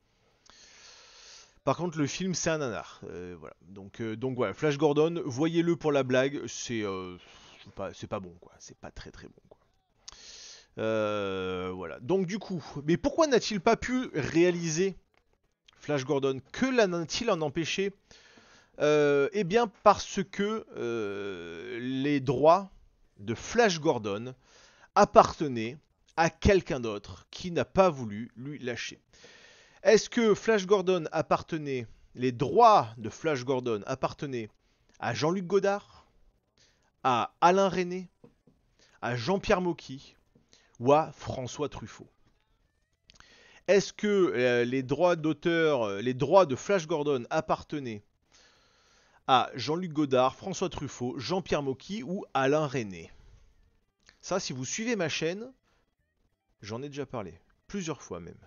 Par contre, le film, c'est un nanar. Voilà. Donc voilà, Flash Gordon, voyez-le pour la blague, c'est pas bon, quoi. C'est pas très très bon, quoi. Voilà. Donc du coup, mais pourquoi n'a-t-il pas pu réaliser Flash Gordon? Que l'a-t-il en empêché? Eh bien parce que les droits de Flash Gordon appartenaient à quelqu'un d'autre qui n'a pas voulu lui lâcher. Est-ce que Flash Gordon appartenait, les droits de Flash Gordon appartenaient à Jean-Luc Godard, à Alain Resnais, à Jean-Pierre Mocky ou à François Truffaut? Est-ce que les droits d'auteur, les droits de Flash Gordon appartenaient à Jean-Luc Godard, François Truffaut, Jean-Pierre Mocky ou Alain Resnais? Ça, si vous suivez ma chaîne, j'en ai déjà parlé, plusieurs fois même.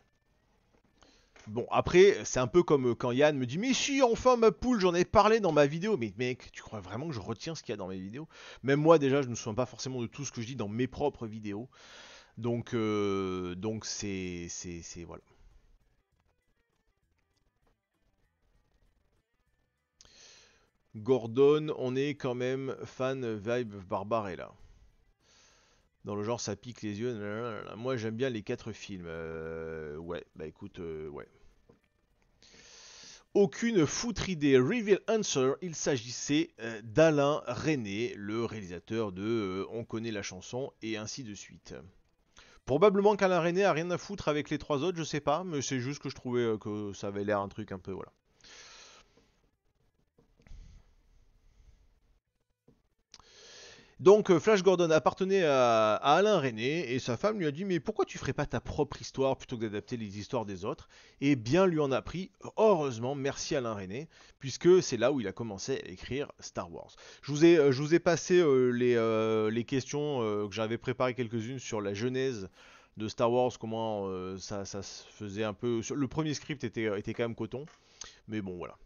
Bon, après, c'est un peu comme quand Yann me dit mais si, enfin ma poule, j'en ai parlé dans ma vidéo. Mais mec, tu crois vraiment que je retiens ce qu'il y a dans mes vidéos? Même moi, déjà, je ne me souviens pas forcément de tout ce que je dis dans mes propres vidéos. Donc c'est voilà. Gordon, on est quand même fan vibe Barbarella. Dans le genre, ça pique les yeux. Moi, j'aime bien les 4 films. Ouais, bah écoute, ouais. Aucune foutre idée. Reveal Answer, il s'agissait d'Alain Resnais, le réalisateur de On connaît la chanson et ainsi de suite. Probablement qu'Alain Resnais a rien à foutre avec les 3 autres, je sais pas, mais c'est juste que je trouvais que ça avait l'air un truc un peu, voilà. Donc Flash Gordon appartenait à Alain Resnais et sa femme lui a dit mais pourquoi tu ferais pas ta propre histoire plutôt que d'adapter les histoires des autres? Et bien lui en a pris, heureusement, merci Alain Resnais, puisque c'est là où il a commencé à écrire Star Wars. Je vous ai passé les questions que j'avais préparées quelques-unes sur la genèse de Star Wars, comment ça se faisait un peu. Le premier script était quand même coton, mais bon voilà.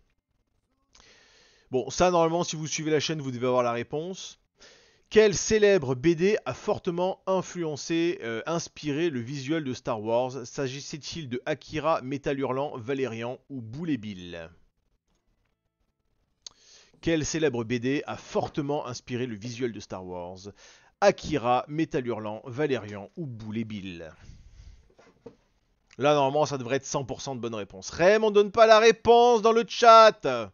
Bon, ça normalement si vous suivez la chaîne vous devez avoir la réponse. Quel célèbre BD a fortement influencé, inspiré le visuel de Star Wars? S'agissait-il de Akira, Métal Hurlant, Valérian ou Boulet Bill? Quel célèbre BD a fortement inspiré le visuel de Star Wars? Akira, Métal Hurlant, Valérian ou Boulet Bill? Là, normalement, ça devrait être 100% de bonne réponse. Raymond, donne pas la réponse dans le chat!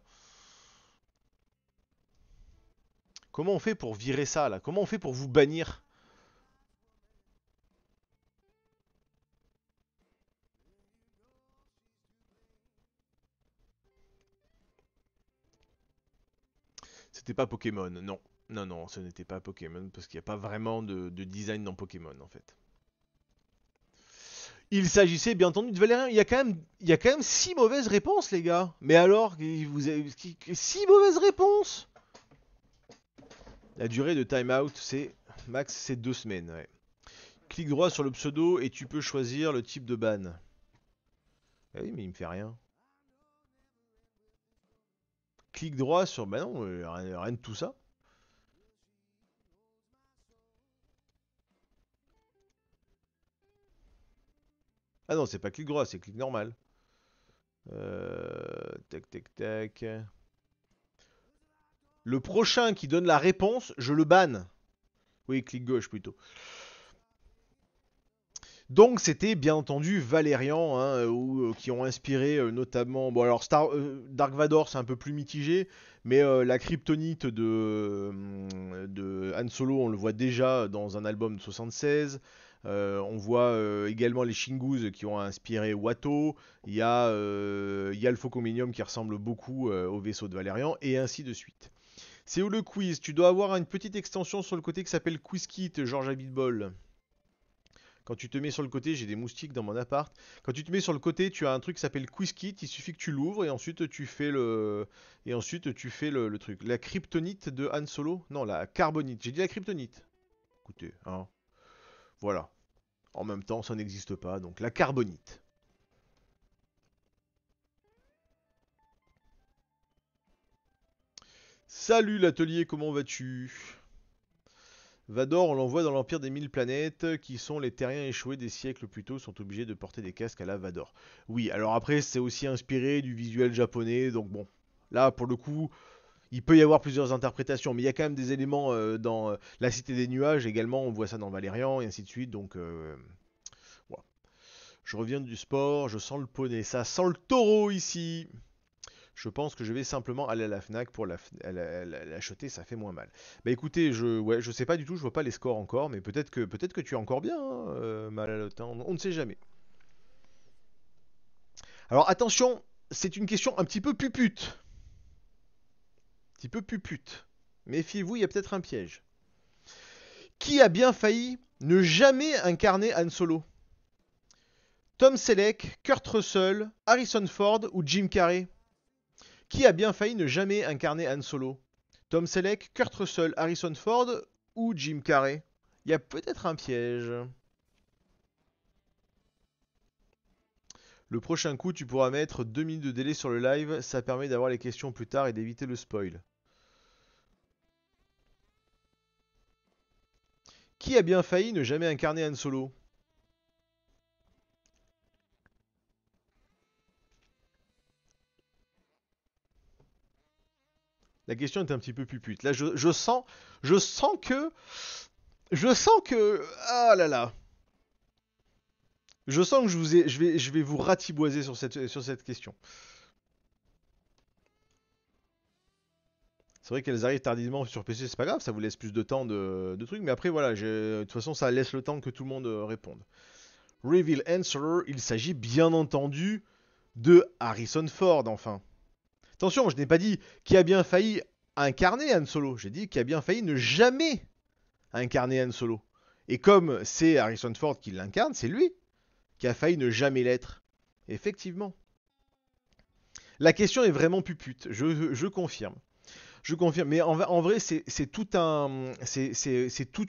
Comment on fait pour virer ça, là? Comment on fait pour vous bannir? C'était pas Pokémon, non. Non, non, ce n'était pas Pokémon, parce qu'il n'y a pas vraiment de design dans Pokémon, en fait. Il s'agissait bien entendu de Valérien. Il y a quand même 6 mauvaises réponses, les gars. Mais alors, vous avez 6 mauvaises réponses? La durée de timeout, c'est max, c'est 2 semaines. Ouais. Clique droit sur le pseudo et tu peux choisir le type de ban. Ah oui, mais il me fait rien. Clique droit sur. Bah non, rien de tout ça. Ah non, c'est pas clic droit, c'est clic normal. Tac, tac, tac. Le prochain qui donne la réponse, je le banne. Oui, clic gauche plutôt. Donc c'était bien entendu Valérian, hein, qui ont inspiré notamment. Bon alors Dark Vador c'est un peu plus mitigé, Mais la kryptonite de Han Solo, on le voit déjà dans un album de 76. On voit également les Shingus qui ont inspiré Watto. Il y a le Faucominium qui ressemble beaucoup au vaisseau de Valérian, et ainsi de suite. C'est où le quiz? Tu dois avoir une petite extension sur le côté qui s'appelle QuizKit, Georges Abitbol. Quand tu te mets sur le côté, j'ai des moustiques dans mon appart. Quand tu te mets sur le côté, tu as un truc qui s'appelle QuizKit. Il suffit que tu l'ouvres et ensuite tu fais le truc. La kryptonite de Han Solo? Non, la carbonite. J'ai dit la kryptonite. Écoutez, hein. Voilà. En même temps, ça n'existe pas. Donc la carbonite. Salut l'atelier, comment vas-tu? Vador, on l'envoie dans l'Empire des Mille Planètes, qui sont les terriens échoués des siècles plus tôt, sont obligés de porter des casques à la Vador. Oui, alors après, c'est aussi inspiré du visuel japonais, donc bon. Là, pour le coup, il peut y avoir plusieurs interprétations, mais il y a quand même des éléments dans la Cité des Nuages également, on voit ça dans Valérian, et ainsi de suite, donc voilà. Je reviens du sport, je sens le poney, ça sent le taureau ici. Je pense que je vais simplement aller à la Fnac pour l'acheter, ça fait moins mal. Bah écoutez, je sais pas du tout, je vois pas les scores encore, mais peut-être que tu es encore bien, hein, Malalotte, hein, on ne sait jamais. Alors attention, c'est une question un petit peu pupute. Un petit peu pupute. Méfiez-vous, il y a peut-être un piège. Qui a bien failli ne jamais incarner Han Solo? Tom Selleck, Kurt Russell, Harrison Ford ou Jim Carrey? Qui a bien failli ne jamais incarner Han Solo? Tom Selleck, Kurt Russell, Harrison Ford ou Jim Carrey? Il y a peut-être un piège. Le prochain coup, tu pourras mettre 2 minutes de délai sur le live, ça permet d'avoir les questions plus tard et d'éviter le spoil. Qui a bien failli ne jamais incarner Han Solo? La question est un petit peu pupute. Là, je sens que, ah là là, je sens que je vais vous ratiboiser sur cette question. C'est vrai qu'elles arrivent tardivement sur PC, c'est pas grave, ça vous laisse plus de temps de trucs, mais après voilà, de toute façon ça laisse le temps que tout le monde réponde. Reveal answer, il s'agit bien entendu de Harrison Ford, enfin. Attention, je n'ai pas dit qui a bien failli incarner Han Solo, j'ai dit qui a bien failli ne jamais incarner Han Solo. Et comme c'est Harrison Ford qui l'incarne, c'est lui qui a failli ne jamais l'être. Effectivement. La question est vraiment pupute, je confirme. Je confirme, mais en vrai, c'est toute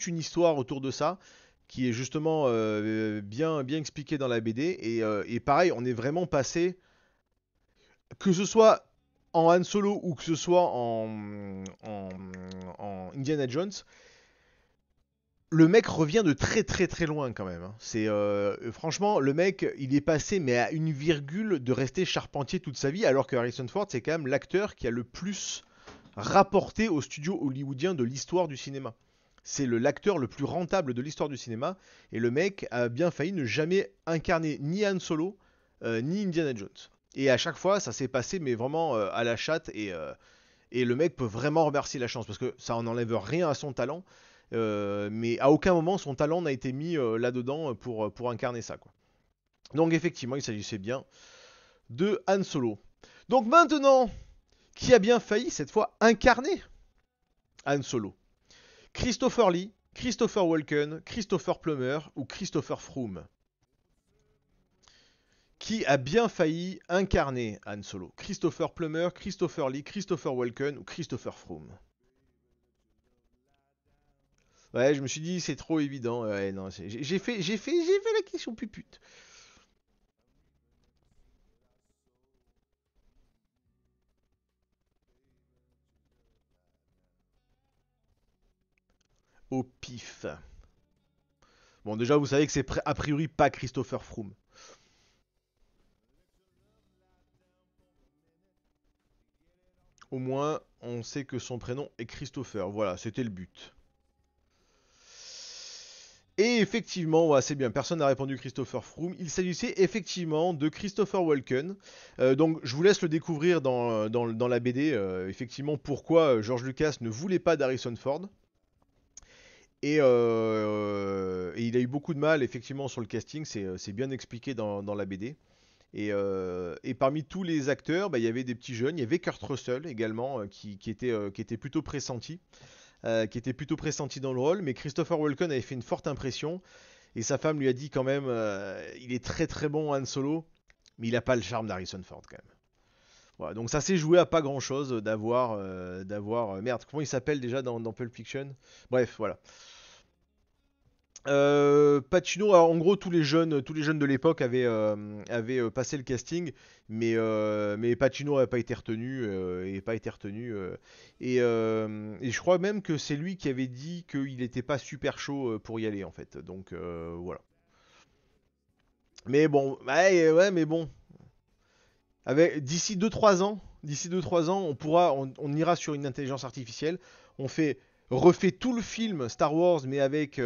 une histoire autour de ça qui est justement bien expliquée dans la BD. Et pareil, on est vraiment passé, que ce soit en Han Solo ou que ce soit en Indiana Jones, le mec revient de très très très loin quand même, hein. Franchement, le mec, il est passé mais à une virgule de rester charpentier toute sa vie, alors que Harrison Ford, c'est quand même l'acteur qui a le plus rapporté au studio hollywoodien de l'histoire du cinéma. C'est l'acteur le plus rentable de l'histoire du cinéma, et le mec a bien failli ne jamais incarner ni Han Solo, ni Indiana Jones. Et à chaque fois, ça s'est passé, mais vraiment à la chatte, et le mec peut vraiment remercier la chance, parce que ça n'enlève rien à son talent, mais à aucun moment son talent n'a été mis là-dedans pour incarner ça, quoi. Donc effectivement, il s'agissait bien de Han Solo. Donc maintenant, qui a bien failli cette fois incarner Han Solo? Christopher Lee, Christopher Walken, Christopher Plummer ou Christopher Froome? Qui a bien failli incarner Han Solo? Christopher Plummer, Christopher Lee, Christopher Walken ou Christopher Froome? Ouais, je me suis dit c'est trop évident. Ouais, non, j'ai fait la question pupute. Au pif. Bon, déjà, vous savez que c'est a priori pas Christopher Froome. Au moins, on sait que son prénom est Christopher. Voilà, c'était le but. Et effectivement, ouais, c'est bien, personne n'a répondu Christopher Froome. Il s'agissait effectivement de Christopher Walken. Donc je vous laisse le découvrir dans la BD, effectivement pourquoi George Lucas ne voulait pas d'Harrison Ford. Et il a eu beaucoup de mal effectivement sur le casting, c'est bien expliqué dans la BD. Et parmi tous les acteurs, bah, il y avait des petits jeunes, il y avait Kurt Russell également qui était plutôt pressenti. Qui était plutôt pressenti dans le rôle, mais Christopher Walken avait fait une forte impression, et sa femme lui a dit quand même, il est très très bon Han Solo, mais il n'a pas le charme d'Harrison Ford quand même. Voilà, donc ça s'est joué à pas grand chose merde, comment il s'appelle déjà dans Pulp Fiction? Bref, voilà. Pacino, alors en gros tous les jeunes de l'époque avaient passé le casting, mais Pacino n'avait pas été retenu, et je crois même que c'est lui qui avait dit qu'il n'était pas super chaud pour y aller en fait. Donc voilà. Mais bon, ouais, mais bon, d'ici deux trois ans, on ira sur une intelligence artificielle. On refait tout le film Star Wars, mais avec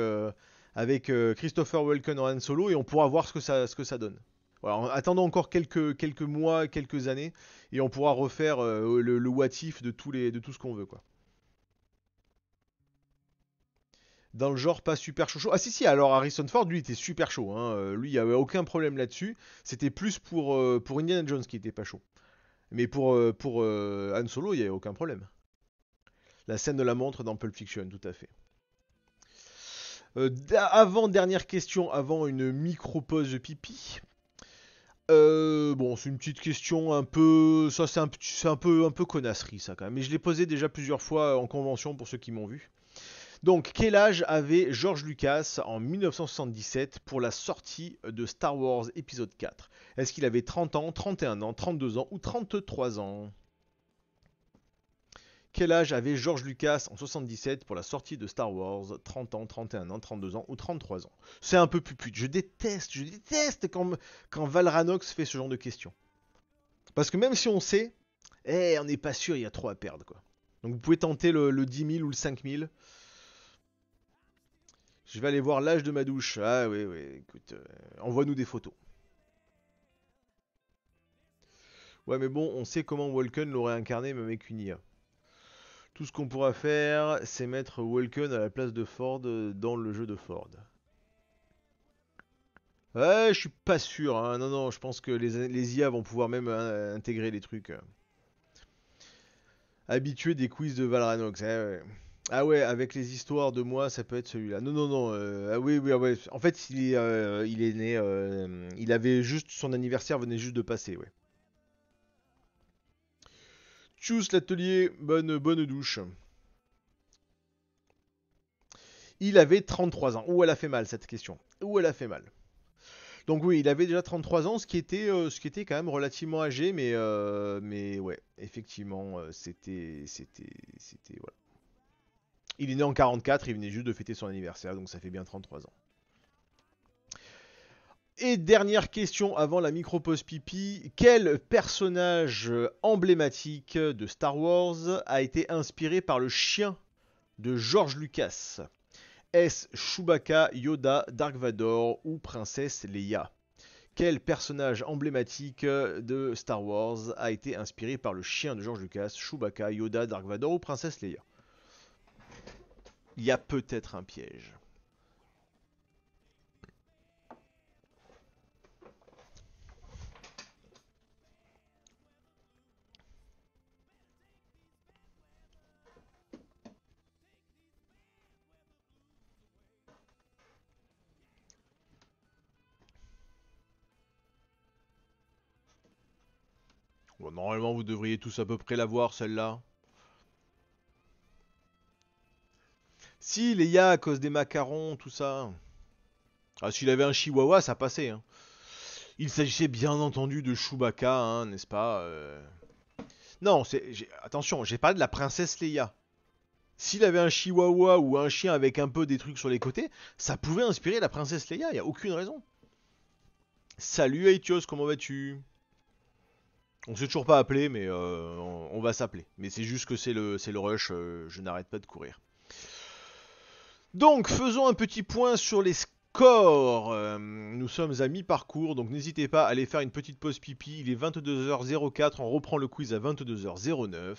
Christopher Walken en Han Solo, et on pourra voir ce que ça donne. Voilà, attendons encore quelques mois, quelques années, et on pourra refaire le what if de tout ce qu'on veut, quoi. Dans le genre pas super chaud. Ah si si, alors Harrison Ford lui était super chaud, hein. Lui il y avait aucun problème là-dessus. C'était plus pour Indiana Jones qui était pas chaud. Mais pour Han Solo il y avait aucun problème. La scène de la montre dans Pulp Fiction, tout à fait. Avant dernière question, avant une micro pause pipi. Bon, c'est une petite question un peu, ça c'est un peu connasserie ça quand même. Mais je l'ai posé déjà plusieurs fois en convention pour ceux qui m'ont vu. Donc, quel âge avait George Lucas en 1977 pour la sortie de Star Wars épisode 4? Est-ce qu'il avait 30 ans, 31 ans, 32 ans ou 33 ans? Quel âge avait George Lucas en 77 pour la sortie de Star Wars? 30 ans, 31 ans, 32 ans ou 33 ans? C'est un peu pupute. Je déteste quand Valranox fait ce genre de questions. Parce que même si on sait, on n'est pas sûr, il y a trop à perdre, quoi. Donc vous pouvez tenter le 10 000 ou le 5 000. Je vais aller voir l'âge de ma douche. Ah oui, oui, écoute, envoie-nous des photos. Ouais, mais bon, on sait comment Walken l'aurait incarné, même avec une IA. Tout ce qu'on pourra faire, c'est mettre Walken à la place de Ford dans le jeu de Ford. Ouais, je suis pas sûr, hein. Non, non, je pense que les IA vont pouvoir même intégrer les trucs. Habitué des quiz de Valranox. Ouais. Ah ouais, avec les histoires de moi, ça peut être celui-là. Non, non, non. Ah oui, oui, ah ouais. En fait, il est né. Il avait juste son anniversaire venait juste de passer, ouais. Tchuss l'atelier, bonne douche. Il avait 33 ans. Ouh, elle a fait mal cette question. Ouh, elle a fait mal. Donc oui, il avait déjà 33 ans, ce qui était quand même relativement âgé, mais ouais, effectivement, voilà. Il est né en 44, il venait juste de fêter son anniversaire, donc ça fait bien 33 ans. Et dernière question avant la micro-pause pipi, quel personnage emblématique de Star Wars a été inspiré par le chien de George Lucas? Est-ce Chewbacca, Yoda, Dark Vador ou Princesse Leia? Quel personnage emblématique de Star Wars a été inspiré par le chien de George Lucas? Chewbacca, Yoda, Dark Vador ou Princesse Leia? Il y a peut-être un piège. Bon, normalement, vous devriez tous à peu près la voir, celle-là. Si, Leia, à cause des macarons, tout ça. Ah, s'il avait un chihuahua, ça passait, hein. Il s'agissait bien entendu de Chewbacca, hein, n'est-ce pas Non, attention, j'ai parlé de la princesse Leia. S'il avait un chihuahua ou un chien avec un peu des trucs sur les côtés, ça pouvait inspirer la princesse Leia, il n'y a aucune raison. Salut Aetios, comment vas-tu? On s'est toujours pas appelé, mais on va s'appeler. Mais c'est juste que c'est le rush, je n'arrête pas de courir. Donc, faisons un petit point sur les scores. Nous sommes à mi-parcours, donc n'hésitez pas à aller faire une petite pause pipi. Il est 22h04, on reprend le quiz à 22h09.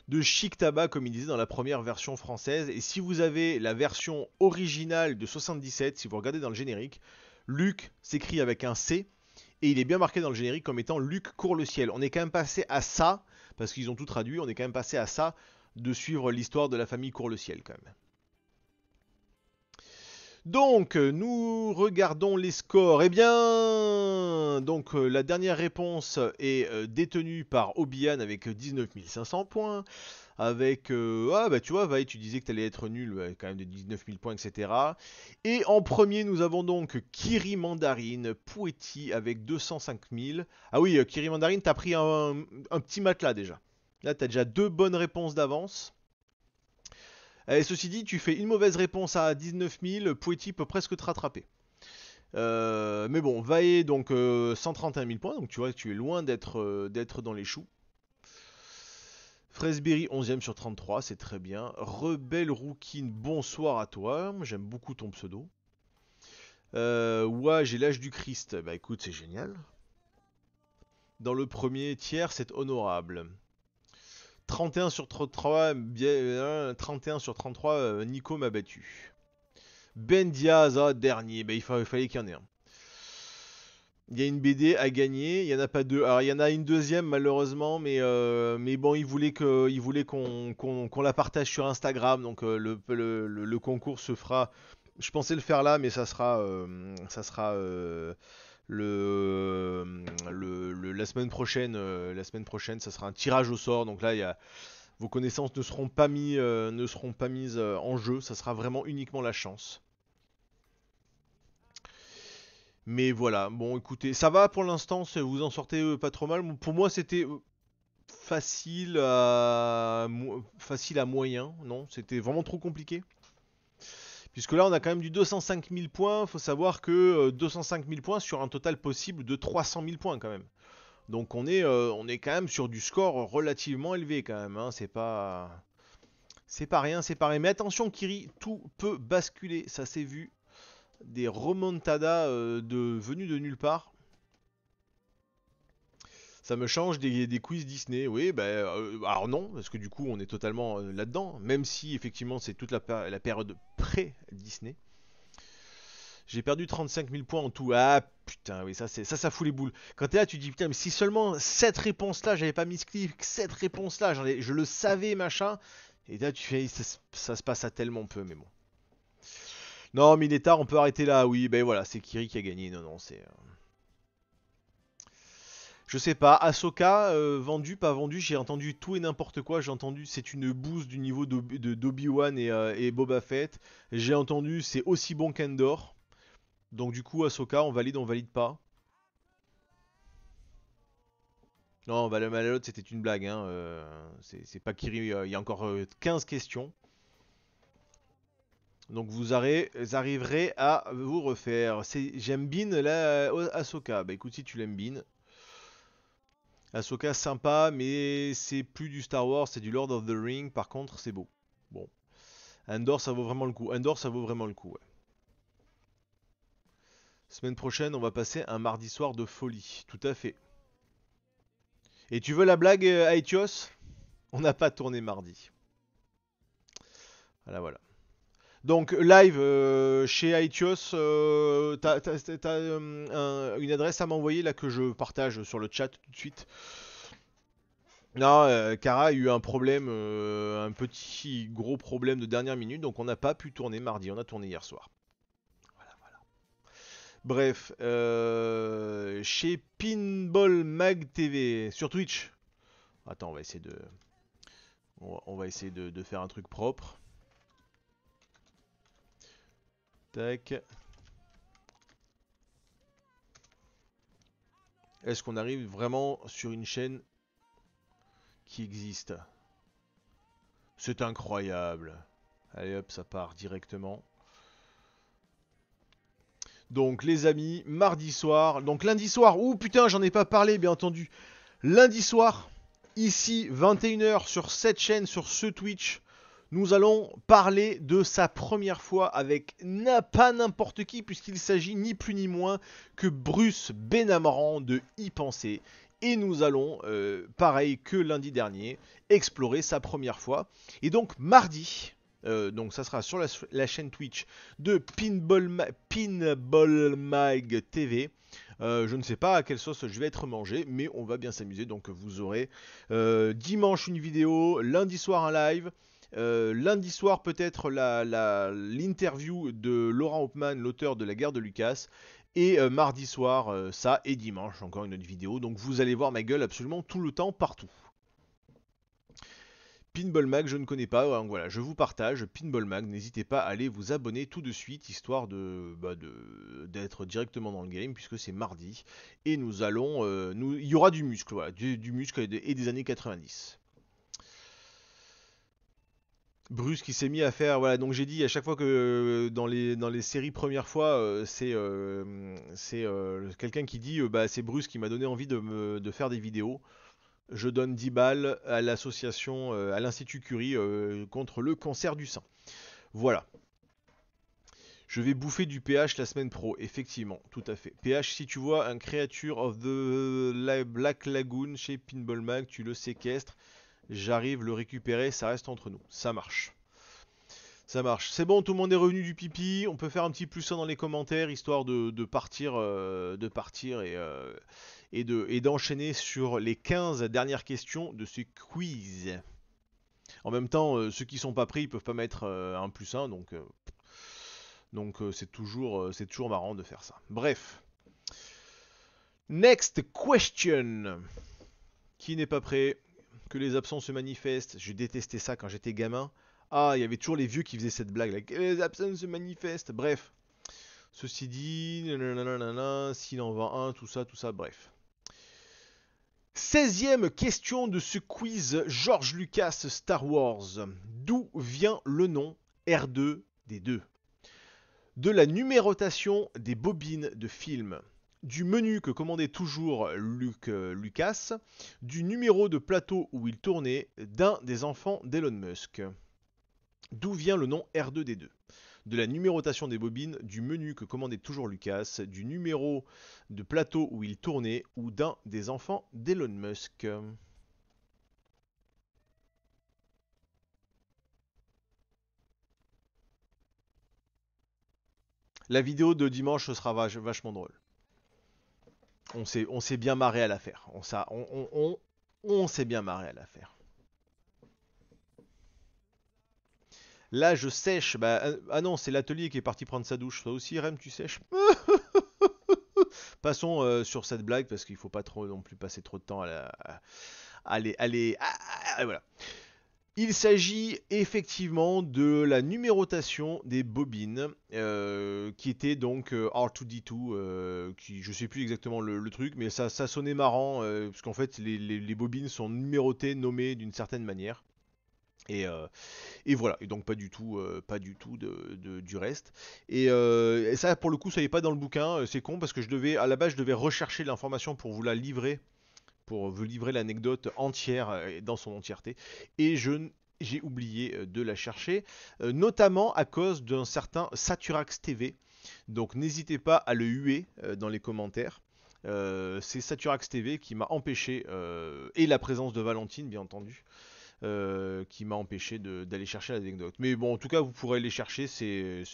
De Chic Tabac, comme il disait dans la première version française. Et si vous avez la version originale de 77, si vous regardez dans le générique, Luc s'écrit avec un C. Et il est bien marqué dans le générique comme étant Luc court le ciel. On est quand même passé à ça, parce qu'ils ont tout traduit, on est quand même passé à ça de suivre l'histoire de la famille court le ciel quand même. Donc, nous regardons les scores. Eh bien, donc la dernière réponse est détenue par Obian avec 19 500 points. Avec, ah bah tu vois, Vaï, tu disais que tu allais être nul, quand même de 19 000 points, etc. Et en premier, nous avons donc Kiri Mandarine, Poueti avec 205 000. Ah oui, Kiri Mandarine, t'as pris un petit matelas déjà. Là, t'as déjà 2 bonnes réponses d'avance. Et ceci dit, tu fais une mauvaise réponse à 19 000, Poueti peut presque te rattraper. Mais bon, Vae, donc 131 000 points, donc tu vois, tu es loin d'être dans les choux. Fresberry 11ème sur 33, c'est très bien. Rebelle Rookin, bonsoir à toi, j'aime beaucoup ton pseudo. Ouais, j'ai l'âge du Christ, bah écoute, c'est génial. Dans le premier tiers, c'est honorable. 31 sur 33, 31 sur 33, Nico m'a battu. Ben Diaz, dernier, bah, il fallait qu'il y en ait un. Il y a une BD à gagner, il n'y en a pas deux. Alors il y en a une deuxième malheureusement, mais bon, il voulait qu'on la partage sur Instagram, donc le concours se fera. Je pensais le faire là, mais ça sera la semaine prochaine. La semaine prochaine, ça sera un tirage au sort. Donc là, vos connaissances ne seront pas mises en jeu. Ça sera vraiment uniquement la chance. Mais voilà, bon écoutez, ça va pour l'instant, vous en sortez pas trop mal. Pour moi c'était facile à moyen, non, c'était vraiment trop compliqué. Puisque là on a quand même du 205 000 points, faut savoir que 205 000 points sur un total possible de 300 000 points quand même. Donc on est quand même sur du score relativement élevé quand même, hein. C'est pas rien, c'est pas rien. Mais attention Kiri, tout peut basculer, ça s'est vu. Des remontadas venus de nulle part. Ça me change des quiz Disney. Oui, alors non, parce que du coup on est totalement là-dedans. Même si effectivement c'est toute la période pré-Disney. J'ai perdu 35 000 points en tout. Ah putain, oui, ça fout les boules. Quand t'es là, tu te dis putain, mais si seulement cette réponse-là, j'avais pas mis ce clip, cette réponse-là, je le savais, machin. Et là, tu fais, ça se passe à tellement peu, mais bon. Non, Minotaur, on peut arrêter là. Oui, ben voilà, c'est Kiri qui a gagné. Non, c'est. Je sais pas. Ahsoka, vendu, pas vendu. J'ai entendu tout et n'importe quoi. J'ai entendu c'est une bouse du niveau d'Obi-Wan et Boba Fett. J'ai entendu c'est aussi bon qu'Endor. Donc du coup, Ahsoka, on valide pas. Non, bah, l'autre c'était une blague. Hein. C'est pas Kiri. Il y a encore 15 questions. Donc vous arriverez à vous refaire. J'aime bien la Ahsoka. Bah écoute, si tu l'aimes bien. Ahsoka sympa, mais c'est plus du Star Wars, c'est du Lord of the Ring. Par contre, c'est beau. Bon. Andor, ça vaut vraiment le coup. Ouais. Semaine prochaine, on va passer un mardi soir de folie. Tout à fait. Et tu veux la blague, Aetios? On n'a pas tourné mardi. Voilà. Donc live chez Aetios, t'as une adresse à m'envoyer là que je partage sur le chat tout de suite. Non, Cara a eu un problème, un petit gros problème de dernière minute, donc on n'a pas pu tourner mardi, on a tourné hier soir. Voilà. Bref, chez Pinball Mag TV sur Twitch. Attends, on va essayer de faire un truc propre. Tac. Est-ce qu'on arrive vraiment sur une chaîne qui existe? C'est incroyable. Allez hop, ça part directement. Donc les amis, mardi soir, donc lundi soir, ouh putain j'en ai pas parlé bien entendu. Lundi soir, ici 21h sur cette chaîne, sur ce Twitch, Nous allons parler de sa première fois avec pas n'importe qui, puisqu'il s'agit ni plus ni moins que Bruce Benamran de Y Penser. Et nous allons, pareil que lundi dernier, explorer sa première fois. Et donc mardi, donc ça sera sur la chaîne Twitch de Pinball Mag TV. Je ne sais pas à quelle sauce je vais être mangé, mais on va bien s'amuser. Donc vous aurez dimanche une vidéo, lundi soir un live. Lundi soir peut-être l'interview de Laurent Hauptmann, l'auteur de La Guerre de Lucas. Et mardi soir ça, et dimanche encore une autre vidéo. Donc vous allez voir ma gueule absolument tout le temps, partout. Pinball Mag, je ne connais pas, donc voilà, je vous partage Pinball Mag, n'hésitez pas à aller vous abonner tout de suite, histoire d'être directement dans le game, puisque c'est mardi, et nous allons, il y aura du muscle, voilà, du muscle et des années 90. Bruce qui s'est mis à faire, voilà, donc j'ai dit à chaque fois que dans les séries première fois, c'est quelqu'un qui dit, bah c'est Bruce qui m'a donné envie de faire des vidéos. Je donne 10 balles à l'association, à l'Institut Curie contre le cancer du sein. Voilà. Je vais bouffer du PH la semaine pro, effectivement, tout à fait. PH, si tu vois un Creature of the Black Lagoon chez Pinball Mag, tu le séquestres. J'arrive le récupérer, ça reste entre nous. Ça marche. Ça marche. C'est bon, tout le monde est revenu du pipi. On peut faire un petit plus 1 dans les commentaires, histoire de partir et d'enchaîner sur les 15 dernières questions de ce quiz. En même temps, ceux qui sont pas pris, ils peuvent pas mettre un plus 1, donc c'est toujours marrant de faire ça. Bref. Next question. Qui n'est pas prêt? Que les absents se manifestent. Je détestais ça quand j'étais gamin. Ah, il y avait toujours les vieux qui faisaient cette blague. Là. Que les absents se manifestent. Bref. Ceci dit, s'il en va un, tout ça, bref. 16e question de ce quiz George Lucas Star Wars. D'où vient le nom R2D2? De la numérotation des bobines de film, du menu que commandait toujours Lucas, du numéro de plateau où il tournait, d'un des enfants d'Elon Musk. D'où vient le nom R2D2? De la numérotation des bobines, du menu que commandait toujours Lucas, du numéro de plateau où il tournait, ou d'un des enfants d'Elon Musk. La vidéo de dimanche sera vachement drôle. On s'est bien marré à la faire. On s'est bien marré à la faire. Là, je sèche. Ah non, c'est l'atelier qui est parti prendre sa douche. Toi aussi, Rem, tu sèches? Passons sur cette blague parce qu'il faut pas trop non plus passer trop de temps voilà. Il s'agit effectivement de la numérotation des bobines, qui était donc R2D2, qui je sais plus exactement le truc, mais ça sonnait marrant, parce qu'en fait les bobines sont numérotées, nommées d'une certaine manière. Et voilà, et donc pas du tout du reste. Et ça pour le coup ça n'est pas dans le bouquin, c'est con parce que à la base je devais rechercher l'information pour vous la livrer, pour vous livrer l'anecdote entière dans son entièreté. Et j'ai oublié de la chercher, notamment à cause d'un certain Saturax TV. Donc n'hésitez pas à le huer dans les commentaires. C'est Saturax TV qui m'a empêché, et la présence de Valentine bien entendu, qui m'a empêché d'aller chercher l'anecdote. Mais bon, en tout cas, vous pourrez les chercher, c'était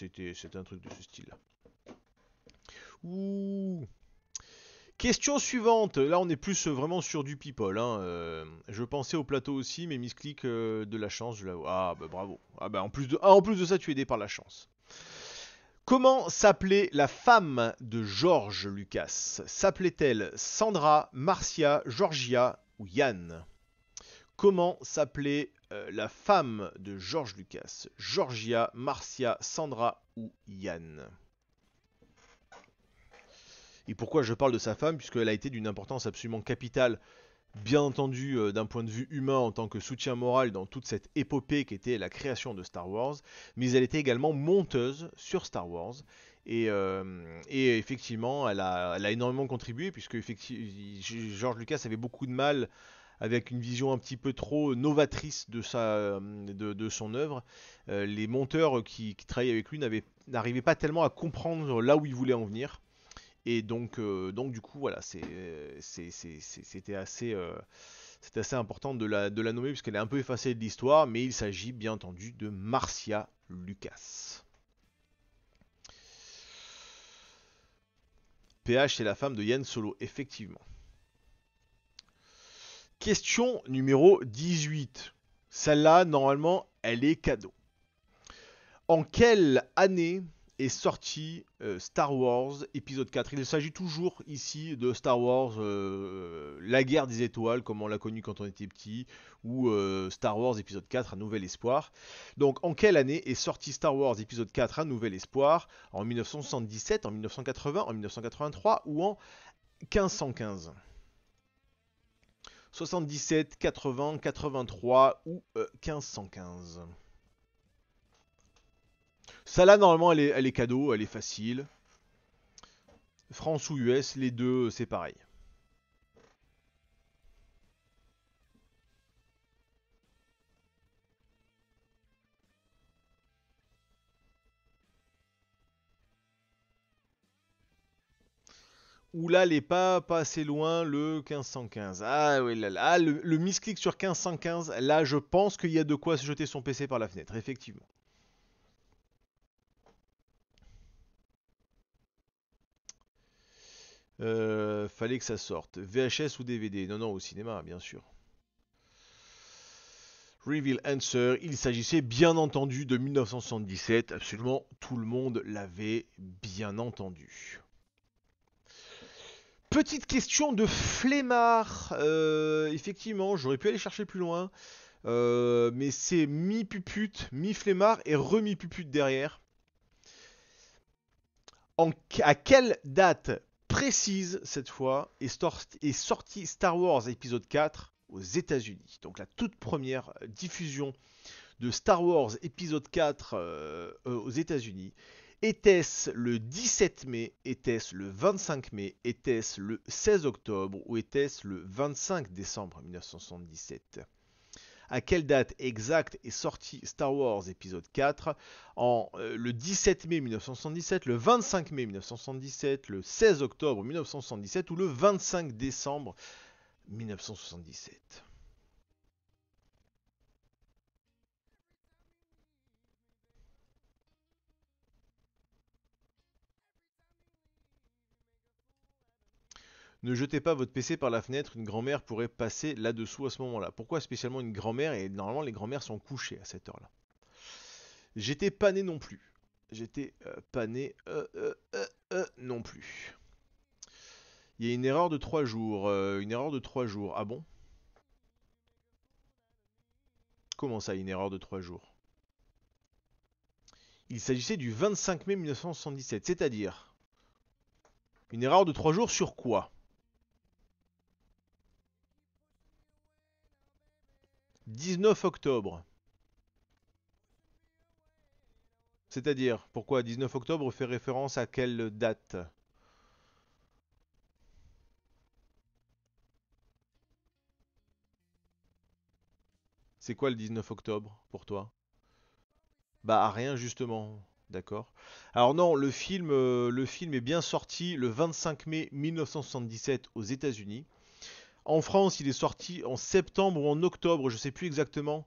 un truc de ce style. Ouh. Question suivante, là on est plus vraiment sur du people, hein. Je pensais au plateau aussi, mais misclick de la chance, je l'avoue. Ah bah bravo. Ah bah en plus de ça, tu es aidé par la chance. Comment s'appelait la femme de George Lucas? S'appelait-elle Sandra, Marcia, Georgia ou Yann? Comment s'appelait la femme de George Lucas? Georgia, Marcia, Sandra ou Yann? Et pourquoi je parle de sa femme? Puisqu'elle a été d'une importance absolument capitale, bien entendu d'un point de vue humain en tant que soutien moral dans toute cette épopée qui était la création de Star Wars, mais elle était également monteuse sur Star Wars. Et effectivement, elle a énormément contribué, puisque George Lucas avait beaucoup de mal avec une vision un petit peu trop novatrice de son œuvre. Les monteurs qui travaillaient avec lui n'arrivaient pas tellement à comprendre là où il voulait en venir. Et donc du coup, voilà, c'était assez important de la nommer puisqu'elle est un peu effacée de l'histoire, mais il s'agit bien entendu de Marcia Lucas. PH, c'est la femme de Yann Solo, effectivement. Question numéro 18. Celle-là, normalement, elle est cadeau. En quelle année est sorti Star Wars épisode 4? Il s'agit toujours ici de Star Wars La guerre des étoiles, comme on l'a connu quand on était petit, ou Star Wars épisode 4 Un nouvel espoir. Donc en quelle année est sorti Star Wars épisode 4 Un nouvel espoir? En 1977, en 1980, en 1983 ou en 1515? 77, 80, 83 ou 1515? Ça là, normalement, elle est cadeau, elle est facile. France ou US, les deux, c'est pareil. Oula, elle est pas assez loin, le 1515. Ah oui, là, là. Ah, le misclick sur 1515, là, je pense qu'il y a de quoi se jeter son PC par la fenêtre, effectivement. Fallait que ça sorte. VHS ou DVD? Non, non, au cinéma, bien sûr. Reveal Answer, il s'agissait bien entendu de 1977. Absolument tout le monde l'avait bien entendu. Petite question de flemmard. Effectivement, j'aurais pu aller chercher plus loin. Mais c'est mi-pupute, mi-flemmard et remi-pupute derrière. À quelle date précise, cette fois, est sorti Star Wars épisode 4 aux États-Unis? Donc la toute première diffusion de Star Wars épisode 4 aux États-Unis. Était-ce le 17 mai? Était-ce le 25 mai? Était-ce le 16 octobre? Ou était-ce le 25 décembre 1977? À quelle date exacte est sorti Star Wars épisode 4? Le 17 mai 1977, le 25 mai 1977, le 16 octobre 1977 ou le 25 décembre 1977? Ne jetez pas votre PC par la fenêtre, une grand-mère pourrait passer là-dessous à ce moment-là. Pourquoi spécialement une grand-mère? Et normalement, les grand-mères sont couchées à cette heure-là. J'étais pas né non plus. J'étais pas né non plus. Il y a une erreur de 3 jours. Une erreur de 3 jours. Ah bon? Comment ça, une erreur de 3 jours? Il s'agissait du 25 mai 1977, c'est-à-dire une erreur de 3 jours sur quoi? 19 octobre. C'est-à-dire, pourquoi 19 octobre fait référence à quelle date? C'est quoi le 19 octobre pour toi? Bah à rien justement, d'accord. Alors non, le film est bien sorti le 25 mai 1977 aux États-Unis. En France, il est sorti en septembre ou en octobre, je sais plus exactement.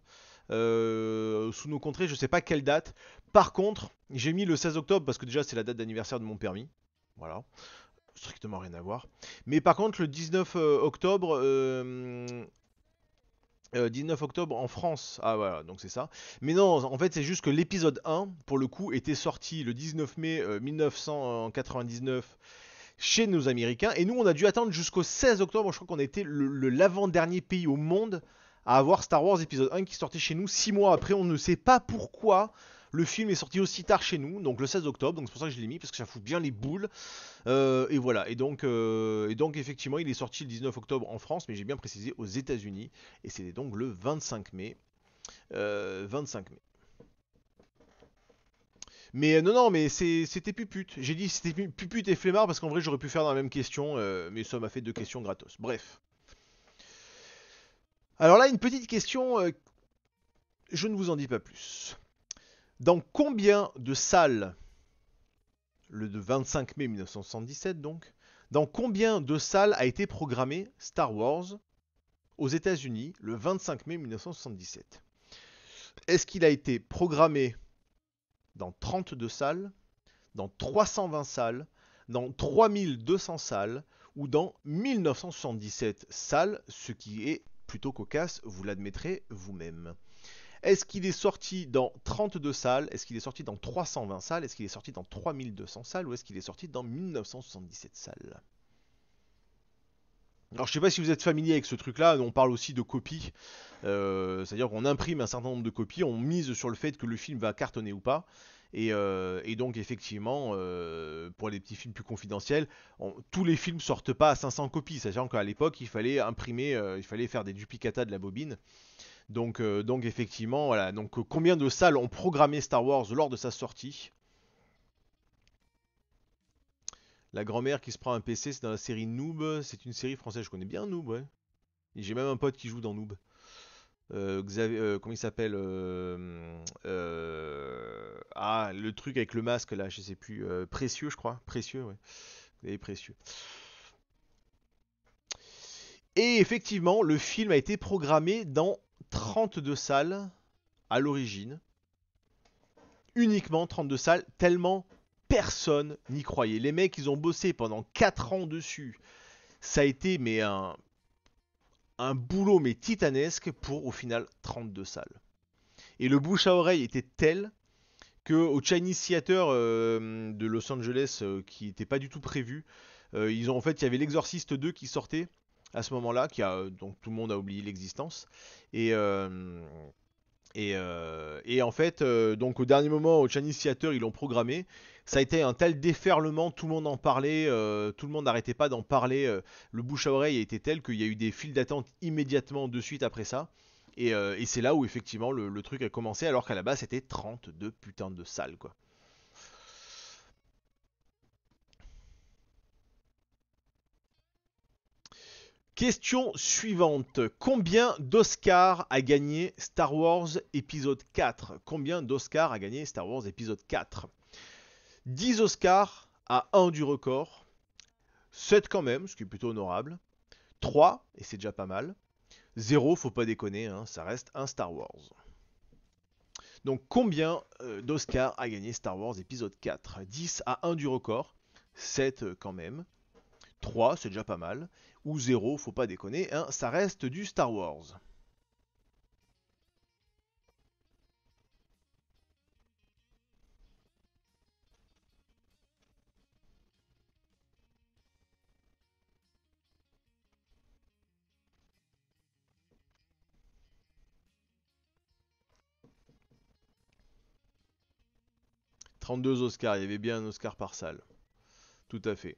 Sous nos contrées, je sais pas quelle date. Par contre, j'ai mis le 16 octobre parce que déjà c'est la date d'anniversaire de mon permis. Voilà, strictement rien à voir. Mais par contre, le 19 octobre, 19 octobre en France. Ah voilà, donc c'est ça. Mais non, en fait, c'est juste que l'épisode 1, pour le coup, était sorti le 19 mai 1999 chez nos Américains. Et nous, on a dû attendre jusqu'au 16 octobre. Je crois qu'on était l'avant-dernier pays au monde à avoir Star Wars épisode 1 qui sortait chez nous 6 mois après. On ne sait pas pourquoi le film est sorti aussi tard chez nous, donc le 16 octobre. Donc c'est pour ça que je l'ai mis, parce que ça fout bien les boules. Et voilà. Et donc, effectivement, il est sorti le 19 octobre en France, mais j'ai bien précisé aux États-Unis. Et c'était donc le 25 mai. 25 mai. Mais non, non, mais c'était pupute. J'ai dit c'était pupute et flemmard parce qu'en vrai j'aurais pu faire dans la même question, mais ça m'a fait deux questions gratos. Bref. Alors là, une petite question, je ne vous en dis pas plus. Dans combien de salles, le de 25 mai 1977 donc, dans combien de salles a été programmé Star Wars aux États-Unis le 25 mai 1977? Est-ce qu'il a été programmé dans 32 salles, dans 320 salles, dans 3200 salles ou dans 1977 salles, ce qui est plutôt cocasse, vous l'admettrez vous-même. Est-ce qu'il est sorti dans 32 salles? Est-ce qu'il est sorti dans 320 salles? Est-ce qu'il est sorti dans 3200 salles? Ou est-ce qu'il est sorti dans 1977 salles? Alors je sais pas si vous êtes familier avec ce truc-là, on parle aussi de copies, c'est-à-dire qu'on imprime un certain nombre de copies, on mise sur le fait que le film va cartonner ou pas, et donc effectivement, pour les petits films plus confidentiels, tous les films sortent pas à 500 copies, sachant qu'à l'époque il fallait imprimer, il fallait faire des duplicata de la bobine, donc effectivement, voilà, donc combien de salles ont programmé Star Wars lors de sa sortie? La grand-mère qui se prend un PC, c'est dans la série Noob. C'est une série française, je connais bien Noob, ouais. Et j'ai même un pote qui joue dans Noob. Xavier, comment il s'appelle Ah, le truc avec le masque là, je sais plus. Précieux, je crois. Précieux, ouais. Et Précieux. Et effectivement, le film a été programmé dans 32 salles à l'origine. Uniquement 32 salles, tellement personne n'y croyait. Les mecs, ils ont bossé pendant 4 ans dessus. Ça a été mais un boulot mais titanesque pour au final 32 salles. Et le bouche à oreille était tel que au Chinese Theater de Los Angeles, qui n'était pas du tout prévu, en fait, il y avait l'Exorciste 2 qui sortait à ce moment-là, donc tout le monde a oublié l'existence. Et, euh, et en fait, donc au dernier moment, au Chinese Theater, ils l'ont programmé. Ça a été un tel déferlement, tout le monde en parlait, tout le monde n'arrêtait pas d'en parler. Le bouche à oreille a été tel qu'il y a eu des files d'attente immédiatement de suite après ça. Et c'est là où effectivement le truc a commencé, alors qu'à la base c'était 32 putains de salles, quoi. Question suivante. Combien d'Oscars a gagné Star Wars épisode 4? Combien d'Oscars a gagné Star Wars épisode 4? 10 Oscars à 1 du record. 7 quand même, ce qui est plutôt honorable. 3, et c'est déjà pas mal. 0, faut pas déconner, hein, ça reste un Star Wars. Donc combien d'Oscars a gagné Star Wars épisode 4? 10 à 1 du record. 7 quand même. 3, c'est déjà pas mal. Ou 0, faut pas déconner, hein, ça reste du Star Wars. 32 Oscars, il y avait bien un Oscar par salle. Tout à fait.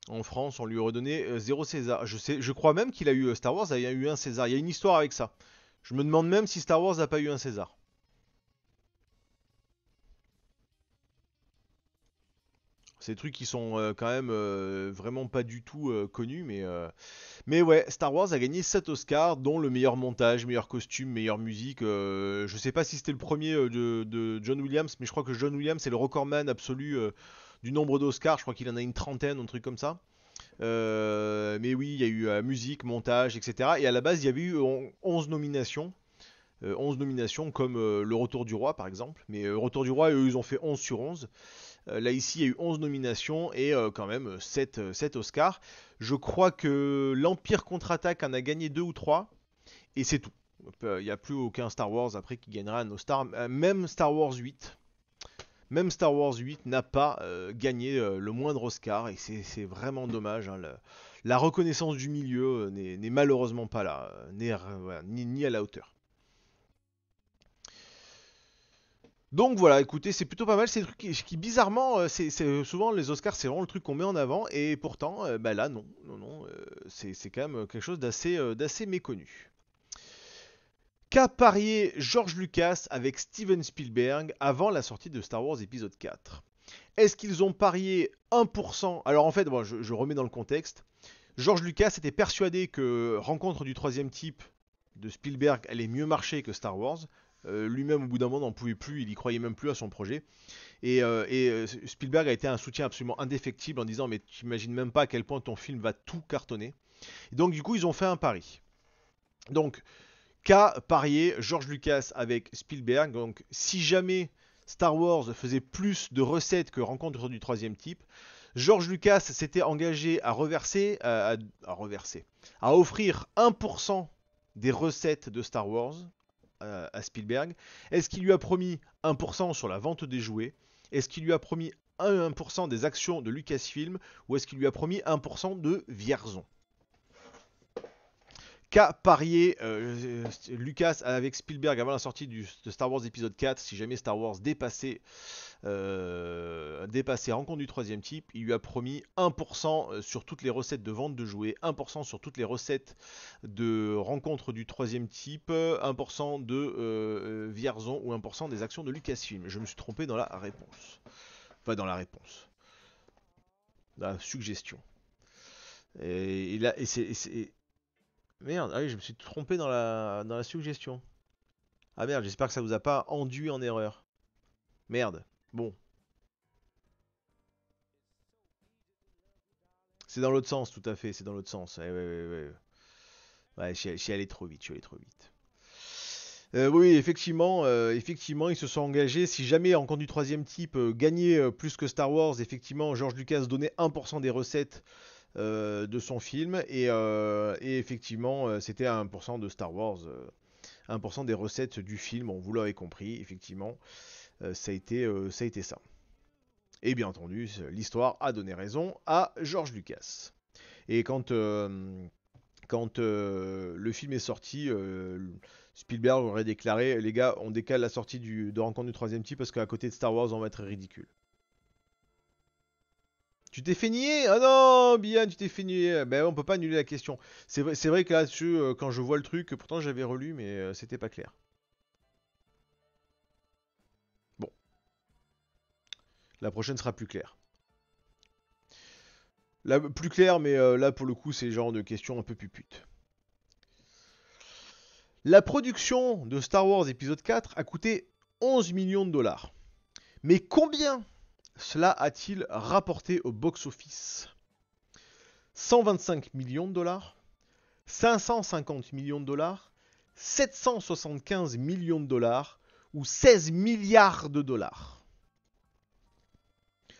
En France, on lui aurait donné 0 César. Je crois même qu'il a eu Star Wars a eu un César. Il y a une histoire avec ça. Je me demande même si Star Wars n'a pas eu un César. C'est des trucs qui sont quand même vraiment pas du tout connus, mais ouais, Star Wars a gagné 7 Oscars, dont le meilleur montage, meilleur costume, meilleure musique. Je sais pas si c'était le premier de John Williams, mais je crois que John Williams est le recordman absolu du nombre d'Oscars. Je crois qu'il en a une trentaine, un truc comme ça. Mais oui, il y a eu musique, montage, etc. Et à la base, il y avait eu 11 nominations. 11 nominations comme Le Retour du Roi par exemple. Mais Retour du Roi, eux, ils ont fait 11 sur 11. Là ici, il y a eu 11 nominations et quand même 7 Oscars. Je crois que l'Empire contre-attaque en a gagné 2 ou 3 et c'est tout. Il n'y a plus aucun Star Wars après qui gagnera un Oscar. Même Star Wars 8. Même Star Wars 8 n'a pas gagné le moindre Oscar et c'est vraiment dommage, hein. La reconnaissance du milieu n'est malheureusement pas là, voilà, ni à la hauteur. Donc voilà, écoutez, c'est plutôt pas mal. C'est des trucs qui, bizarrement, souvent les Oscars, c'est vraiment le truc qu'on met en avant, et pourtant, bah là, non, non, non, c'est quand même quelque chose d'assez méconnu. Qu'a parié George Lucas avec Steven Spielberg avant la sortie de Star Wars épisode 4? Est-ce qu'ils ont parié 1%? Alors en fait, bon, je remets dans le contexte. George Lucas était persuadé que Rencontre du troisième type de Spielberg allait mieux marcher que Star Wars. Lui-même, au bout d'un moment, n'en pouvait plus, il y croyait même plus à son projet. Et Spielberg a été un soutien absolument indéfectible en disant mais tu imagines même pas à quel point ton film va tout cartonner. Et donc du coup, ils ont fait un pari. Donc, qu'a parié George Lucas avec Spielberg? Donc, si jamais Star Wars faisait plus de recettes que Rencontre du troisième type, George Lucas s'était engagé à à offrir 1% des recettes de Star Wars à Spielberg. Est-ce qu'il lui a promis 1% sur la vente des jouets? Est-ce qu'il lui a promis 1% des actions de Lucasfilm? Ou est-ce qu'il lui a promis 1% de Vierzon? Qu'a parié Lucas avec Spielberg avant la sortie de Star Wars épisode 4? Si jamais Star Wars dépassait Rencontre du troisième type, il lui a promis 1% sur toutes les recettes de vente de jouets, 1% sur toutes les recettes de Rencontre du troisième type, 1% de Vierzon ou 1% des actions de Lucasfilm. Je me suis trompé dans la réponse. Enfin, dans la réponse. Dans la suggestion. Et là, merde, ah oui, je me suis trompé dans la suggestion. Ah merde, j'espère que ça vous a pas enduit en erreur. Merde. Bon. C'est dans l'autre sens, tout à fait, c'est dans l'autre sens. Ouais, ouais, ouais, ouais. Ouais, je suis allé trop vite, je suis allé trop vite. Oui, effectivement, ils se sont engagés. Si jamais Rencontre du troisième type gagnait plus que Star Wars, effectivement, George Lucas donnait 1% des recettes de son film. Et effectivement, c'était 1% de Star Wars, 1% des recettes du film. Bon, vous l'avez compris, effectivement, ça a été ça. Et bien entendu, l'histoire a donné raison à George Lucas. Et quand le film est sorti, Spielberg aurait déclaré les gars, on décale la sortie de Rencontre du troisième type parce qu'à côté de Star Wars, on va être ridicule. Tu t'es fait nier? Ah non, Bian, tu t'es fait nier. Ben, on peut pas annuler la question. C'est vrai que là-dessus, quand je vois le truc, pourtant j'avais relu, mais c'était pas clair. Bon, la prochaine sera plus claire. Là, plus clair, mais là pour le coup, c'est le genre de question un peu pupute. La production de Star Wars épisode 4 a coûté 11 millions de dollars. Mais combien cela a-t-il rapporté au box-office? 125 millions de dollars, 550 millions de dollars, 775 millions de dollars ou 16 milliards de dollars.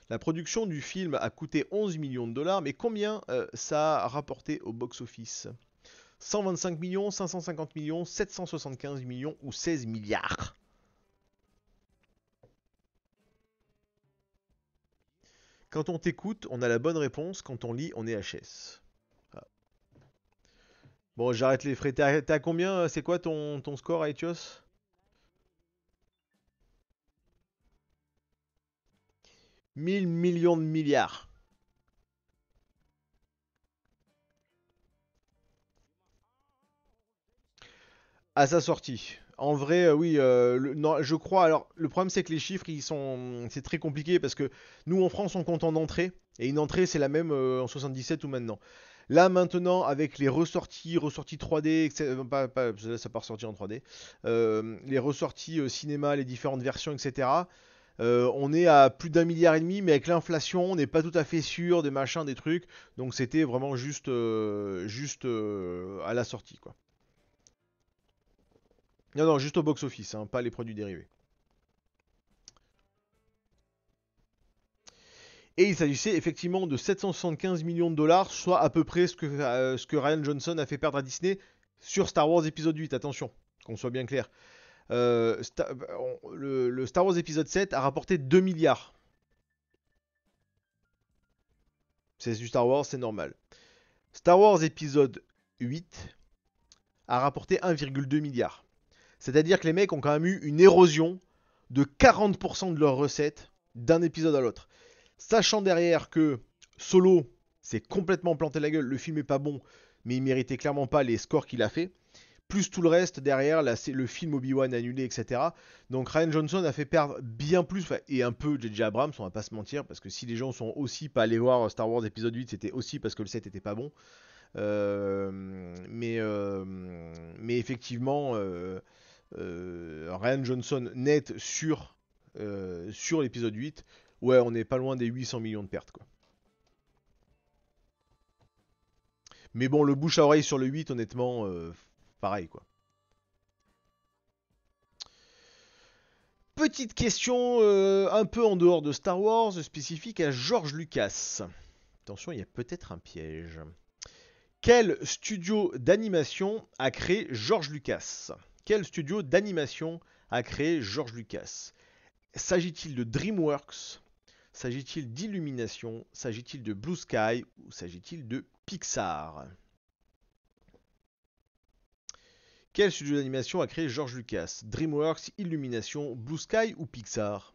La production du film a coûté 11 millions de dollars, mais combien ça a rapporté au box-office? 125 millions, 550 millions, 775 millions ou 16 milliards? Quand on t'écoute, on a la bonne réponse. Quand on lit, on est HS. Voilà. Bon, j'arrête les frais. T'es à combien? C'est quoi ton score, Aetios? 1000 millions de milliards. À sa sortie. En vrai, oui, non, je crois. Alors, le problème, c'est que les chiffres, c'est très compliqué parce que nous, en France, on compte en entrée. Et une entrée, c'est la même en 77 ou maintenant. Là, maintenant, avec les ressorties 3D, ça part ressortir en 3D, les ressorties cinéma, les différentes versions, etc. On est à plus d'un milliard et demi, mais avec l'inflation, on n'est pas tout à fait sûr des machins, des trucs. Donc, c'était vraiment juste à la sortie, quoi. Non, non, juste au box-office, hein, pas les produits dérivés. Et il s'agissait effectivement de 775 millions de dollars, soit à peu près ce que Ryan Johnson a fait perdre à Disney sur Star Wars épisode 8. Attention, qu'on soit bien clair. Le Star Wars épisode 7 a rapporté 2 milliards. C'est du Star Wars, c'est normal. Star Wars épisode 8 a rapporté 1,2 milliard. C'est-à-dire que les mecs ont quand même eu une érosion de 40% de leurs recettes d'un épisode à l'autre. Sachant derrière que Solo s'est complètement planté la gueule, le film est pas bon, mais il méritait clairement pas les scores qu'il a fait. plus tout le reste derrière, là, c'est le film Obi-Wan annulé, etc. Donc Ryan Johnson a fait perdre bien plus, et un peu J.J. Abrams, on va pas se mentir, parce que si les gens sont aussi pas allés voir Star Wars épisode 8, c'était aussi parce que le 7 était pas bon. Euh, mais, euh, mais effectivement, Ryan Johnson net sur l'épisode 8, ouais, on n'est pas loin des 800 millions de pertes, quoi. Mais bon, le bouche à oreille sur le 8, honnêtement, pareil, quoi. Petite question un peu en dehors de Star Wars, spécifique à George Lucas. Attention, il y a peut-être un piège. Quel studio d'animation a créé George Lucas? Quel studio d'animation a créé George Lucas? S'agit-il de DreamWorks? S'agit-il d'Illumination? S'agit-il de Blue Sky? Ou s'agit-il de Pixar? Quel studio d'animation a créé George Lucas? DreamWorks, Illumination, Blue Sky ou Pixar?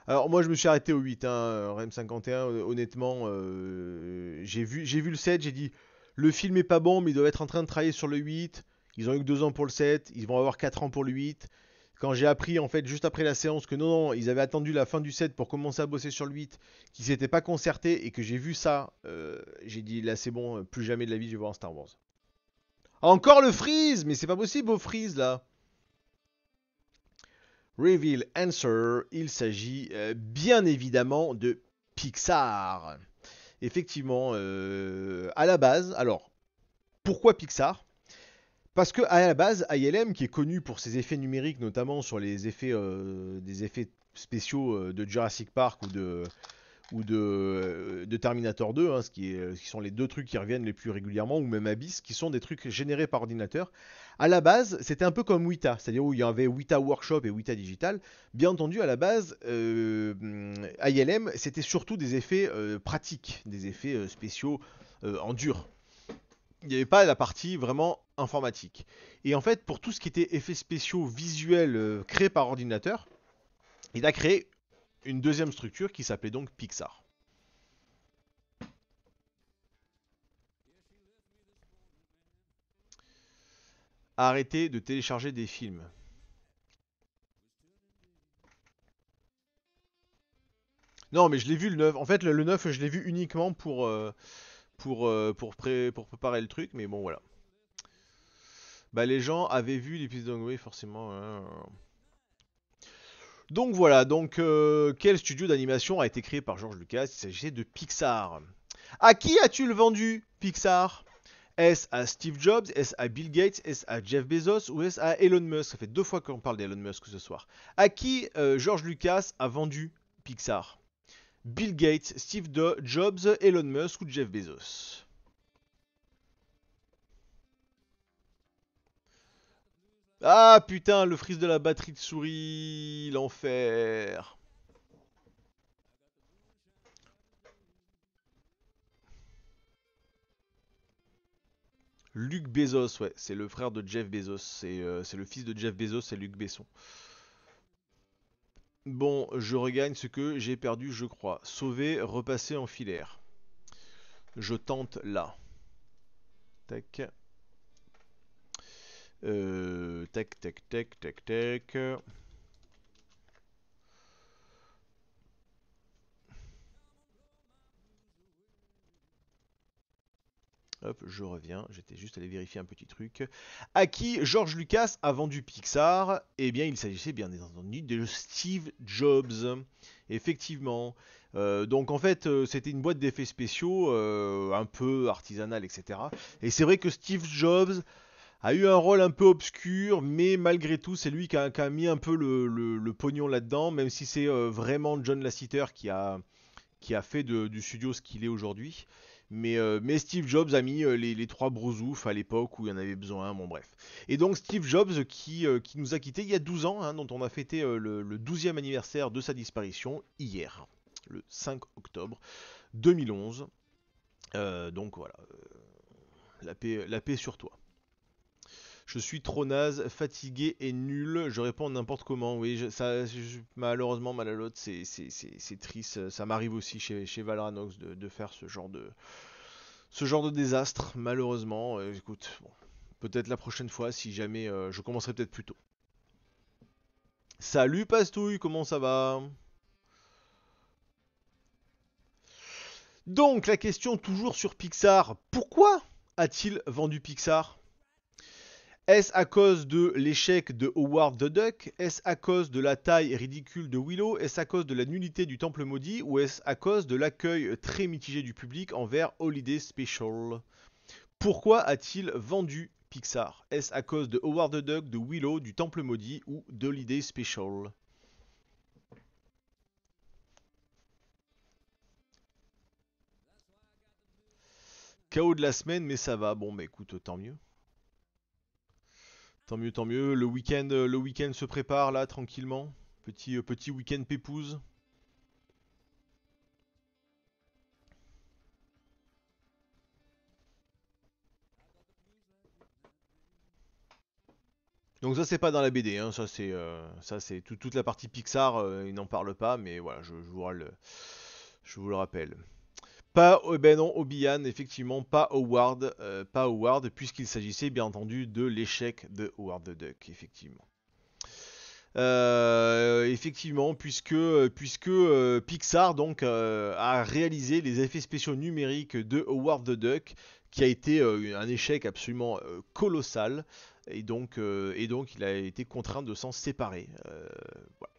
Alors moi je me suis arrêté au 8, hein, REM 51, honnêtement, j'ai vu le 7, j'ai dit le film est pas bon mais ils doivent être en train de travailler sur le 8, ils ont eu que 2 ans pour le 7, ils vont avoir 4 ans pour le 8. Quand j'ai appris en fait juste après la séance que non, ils avaient attendu la fin du 7 pour commencer à bosser sur le 8, qu'ils s'étaient pas concertés et que j'ai vu ça, j'ai dit là c'est bon, plus jamais de la vie je vais voir un Star Wars. Encore le freeze, mais c'est pas possible au freeze là. Reveal answer, il s'agit bien évidemment de Pixar. Effectivement, à la base, alors pourquoi Pixar? Parce que à la base, ILM, qui est connu pour ses effets numériques, notamment sur les effets, des effets spéciaux de Jurassic Park ou de Terminator 2, hein, qui sont les deux trucs qui reviennent les plus régulièrement, ou même Abyss, qui sont des trucs générés par ordinateur. À la base, c'était un peu comme Weta, c'est-à-dire où il y avait Weta Workshop et Weta Digital. Bien entendu, à la base, ILM, c'était surtout des effets pratiques, des effets spéciaux en dur. Il n'y avait pas la partie vraiment informatique. Et en fait, pour tout ce qui était effets spéciaux visuels créés par ordinateur, il a créé une deuxième structure qui s'appelait donc Pixar. Arrêtez de télécharger des films. Non, mais je l'ai vu le 9. En fait, le 9, je l'ai vu uniquement pour préparer le truc, mais bon, voilà. Bah, les gens avaient vu l'épisode, oui, forcément. Donc voilà, donc quel studio d'animation a été créé par George Lucas? Il s'agissait de Pixar. À qui as-tu le vendu, Pixar? Est-ce à Steve Jobs? Est-ce à Bill Gates? Est-ce à Jeff Bezos? Ou est-ce à Elon Musk? Ça fait 2 fois qu'on parle d'Elon Musk ce soir. À qui George Lucas a vendu Pixar? Bill Gates, Steve Jobs, Elon Musk ou Jeff Bezos? Ah putain, le freeze de la batterie de souris, l'enfer. Luc Bezos, ouais, c'est le frère de Jeff Bezos. C'est le fils de Jeff Bezos, c'est Luc Besson. Bon, je regagne ce que j'ai perdu, je crois. Sauver, repasser en filaire. Je tente là. Tac. Tac, tac, tac, tac, tac. Hop, je reviens. J'étais juste allé vérifier un petit truc. À qui George Lucas a vendu Pixar? Eh bien, il s'agissait bien entendu de Steve Jobs. Effectivement. Donc en fait, c'était une boîte d'effets spéciaux un peu artisanale, etc. Et c'est vrai que Steve Jobs a eu un rôle un peu obscur, mais malgré tout, c'est lui qui a mis un peu le pognon là-dedans, même si c'est vraiment John Lasseter qui a fait du studio ce qu'il est aujourd'hui. Mais Steve Jobs a mis les trois brousoufs à l'époque où il y en avait besoin, bon bref. Et donc Steve Jobs qui nous a quittés il y a 12 ans, hein, dont on a fêté le 12e anniversaire de sa disparition hier, le 5 octobre 2011. Donc voilà, la paix sur toi. Je suis trop naze, fatigué et nul. Je réponds n'importe comment. Oui, malheureusement, Malalote, c'est triste. Ça m'arrive aussi chez Valranox de faire ce genre de désastre, malheureusement. Écoute, bon, peut-être la prochaine fois, si jamais je commencerai peut-être plus tôt. Salut Pastouille, comment ça va? Donc, la question toujours sur Pixar. Pourquoi a-t-il vendu Pixar? Est-ce à cause de l'échec de Howard the Duck? Est-ce à cause de la taille ridicule de Willow? Est-ce à cause de la nullité du Temple Maudit? Ou est-ce à cause de l'accueil très mitigé du public envers Holiday Special? Pourquoi a-t-il vendu Pixar? Est-ce à cause de Howard the Duck, de Willow, du Temple Maudit ou d'Holiday Special? KO de la semaine, mais ça va. Bon, bah écoute, tant mieux. Tant mieux, tant mieux. Le week-end se prépare là, tranquillement. Petit week-end pépouze. Donc ça c'est pas dans la BD, hein, ça c'est toute la partie Pixar, ils n'en parlent pas, mais voilà, je vous le rappelle. Pas, ben non, Obi-Wan, effectivement, pas Howard, puisqu'il s'agissait bien entendu de l'échec de Howard the Duck, effectivement. Effectivement, puisque Pixar donc a réalisé les effets spéciaux numériques de Howard the Duck, qui a été un échec absolument colossal, et donc il a été contraint de s'en séparer. Voilà.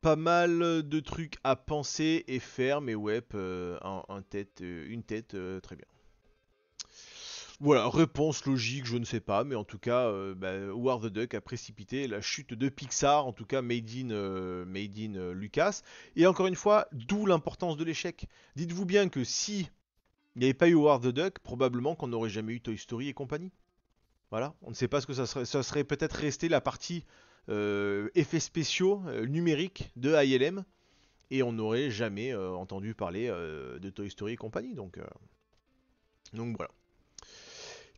Pas mal de trucs à penser et faire, mais ouais, une tête, très bien. Voilà, réponse logique, je ne sais pas, mais en tout cas, Howard the Duck a précipité la chute de Pixar, en tout cas made in Lucas. Et encore une fois, d'où l'importance de l'échec. Dites-vous bien que si il n'y avait pas eu Howard the Duck, probablement qu'on n'aurait jamais eu Toy Story et compagnie. Voilà, on ne sait pas ce que ça serait. Ça serait peut-être resté la partie effets spéciaux numériques de ILM, et on n'aurait jamais entendu parler de Toy Story et compagnie. Donc voilà.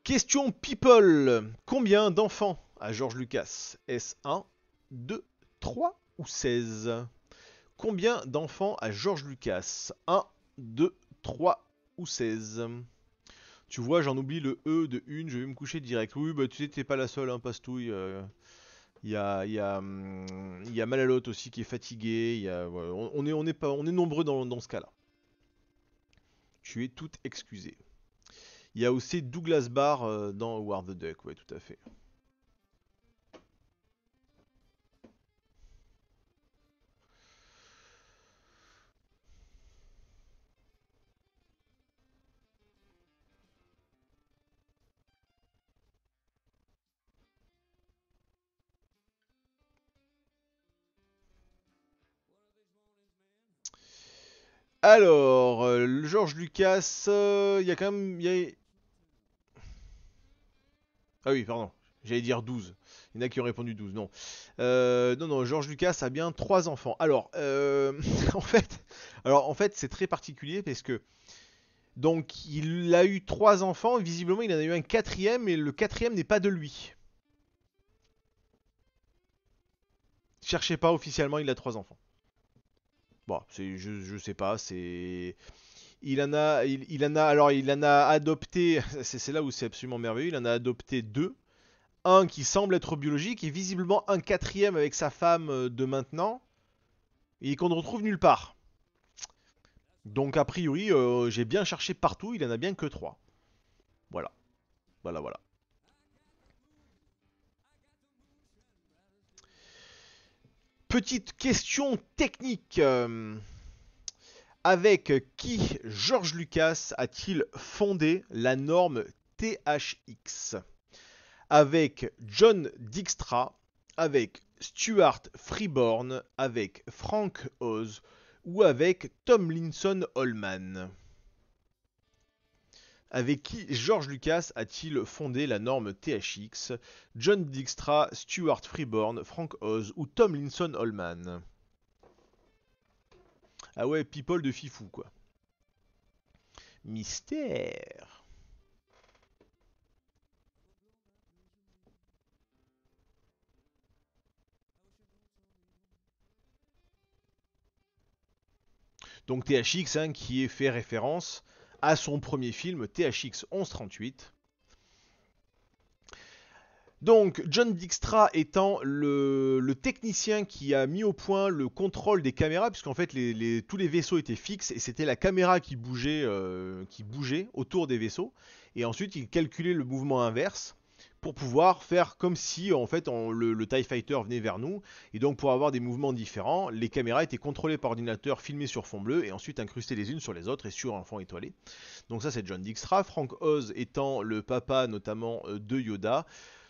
Question People. Combien d'enfants a George Lucas? Est-ce 1, 2, 3 ou 16? Combien d'enfants a George Lucas? 1, 2, 3 ou 16? Tu vois, j'en oublie le E de une, je vais me coucher direct. Oui, bah tu sais, t'es pas la seule, hein, Pastouille. Il y a Malalote aussi qui est fatigué. Ouais, on est nombreux dans ce cas-là. Tu es toute excusée. Il y a aussi Douglas Barr dans Howard the Duck, ouais, tout à fait. Alors, le George Lucas, il y a quand même. Ah oui, pardon, j'allais dire 12. Il y en a qui ont répondu 12, non. Non, non, George Lucas a bien 3 enfants. Alors, en fait, c'est très particulier parce que. Donc, il a eu 3 enfants, visiblement, il en a eu un quatrième, et le quatrième n'est pas de lui. Cherchez pas officiellement, il a 3 enfants. Bon, je sais pas, c'est. Il en a adopté, c'est là où c'est absolument merveilleux, il en a adopté 2. Un qui semble être biologique et visiblement un quatrième avec sa femme de maintenant et qu'on ne retrouve nulle part. Donc a priori, j'ai bien cherché partout, il en a bien que 3. Voilà, voilà, voilà. Petite question technique. Avec qui George Lucas a-t-il fondé la norme THX? Avec John Dykstra, avec Stuart Freeborn, avec Frank Oz ou avec Tomlinson Holman? Avec qui George Lucas a-t-il fondé la norme THX? John Dykstra, Stuart Freeborn, Frank Oz ou Tomlinson Holman? Ah ouais, people de fifou quoi. Mystère. Donc THX hein, qui est fait référence à son premier film THX 1138. Donc John Dykstra étant le technicien qui a mis au point le contrôle des caméras, puisqu'en fait tous les vaisseaux étaient fixes et c'était la caméra qui bougeait autour des vaisseaux. Et ensuite il calculait le mouvement inverse pour pouvoir faire comme si en fait le TIE Fighter venait vers nous. Et donc pour avoir des mouvements différents, les caméras étaient contrôlées par ordinateur, filmées sur fond bleu et ensuite incrustées les unes sur les autres et sur un fond étoilé. Donc ça c'est John Dykstra, Frank Oz étant le papa notamment de Yoda.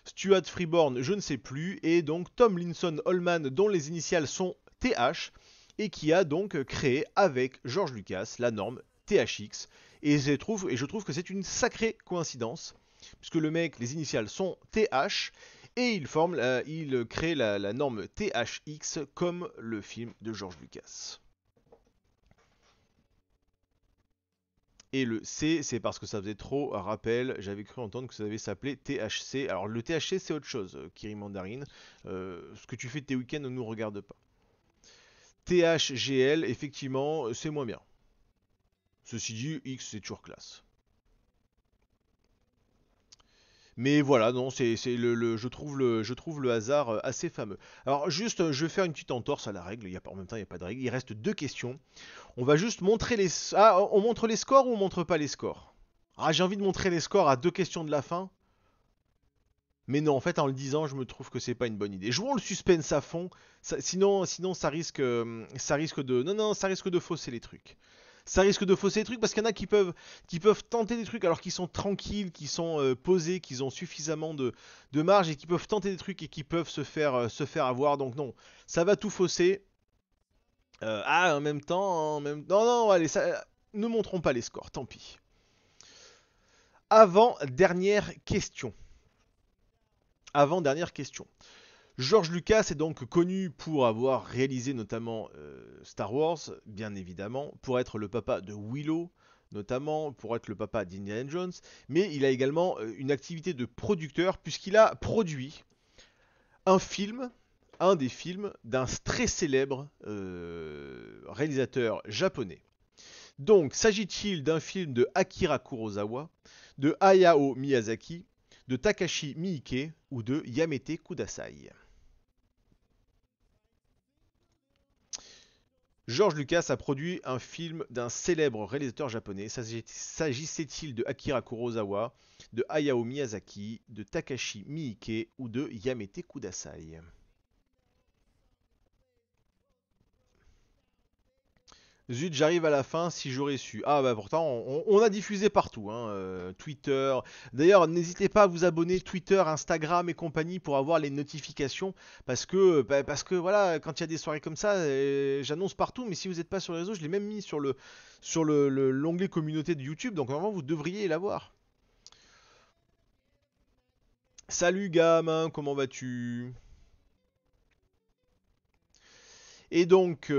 Stuart Freeborn, je ne sais plus, et donc Tom Linson Holman, dont les initiales sont TH, et qui a donc créé avec George Lucas la norme THX. Et je trouve que c'est une sacrée coïncidence, puisque le mec, les initiales sont TH, et il crée la norme THX comme le film de George Lucas. Et le C, c'est parce que ça faisait trop rappel. J'avais cru entendre que ça devait s'appeler THC. Alors le THC, c'est autre chose, Kiri Mandarine. Ce que tu fais de tes week-ends ne nous regarde pas. THGL, effectivement, c'est moins bien. Ceci dit, X, c'est toujours classe. Mais voilà, non, je trouve le hasard assez fameux. Alors juste, je vais faire une petite entorse à la règle. En même temps, il n'y a pas de règle. Il reste 2 questions. On va juste montrer les... Ah, on montre les scores ou on montre pas les scores? Ah, j'ai envie de montrer les scores à 2 questions de la fin. Mais non, en fait, en le disant, je me trouve que c'est pas une bonne idée. Jouons le suspense à fond. Sinon, ça risque de... Non, non, ça risque de fausser les trucs. Ça risque de fausser les trucs parce qu'il y en a qui peuvent tenter des trucs alors qu'ils sont tranquilles, qui sont posés, qu'ils ont suffisamment de marge et qui peuvent tenter des trucs et qui peuvent se faire avoir. Donc non, ça va tout fausser. En même temps, non, non, allez, ne montrons pas les scores, tant pis. Avant-dernière question. Avant-dernière question. George Lucas est donc connu pour avoir réalisé notamment Star Wars, bien évidemment, pour être le papa de Willow, notamment pour être le papa d'Indiana Jones, mais il a également une activité de producteur puisqu'il a produit un des films d'un très célèbre réalisateur japonais. Donc, s'agit-il d'un film de Akira Kurosawa, de Hayao Miyazaki, de Takashi Miike ou de Yamete Kudasai? George Lucas a produit un film d'un célèbre réalisateur japonais. S'agissait-il de Akira Kurosawa, de Hayao Miyazaki, de Takashi Miike ou de Yamete Kudasai? Zut, j'arrive à la fin si j'aurais su. Ah bah pourtant, on a diffusé partout, hein, Twitter. D'ailleurs, n'hésitez pas à vous abonner Twitter, Instagram et compagnie pour avoir les notifications. Parce que voilà, quand il y a des soirées comme ça, j'annonce partout. Mais si vous n'êtes pas sur les réseaux, je l'ai même mis sur l'onglet communauté de YouTube. Donc normalement, vous devriez l'avoir. Salut gamin, comment vas-tu? Et donc,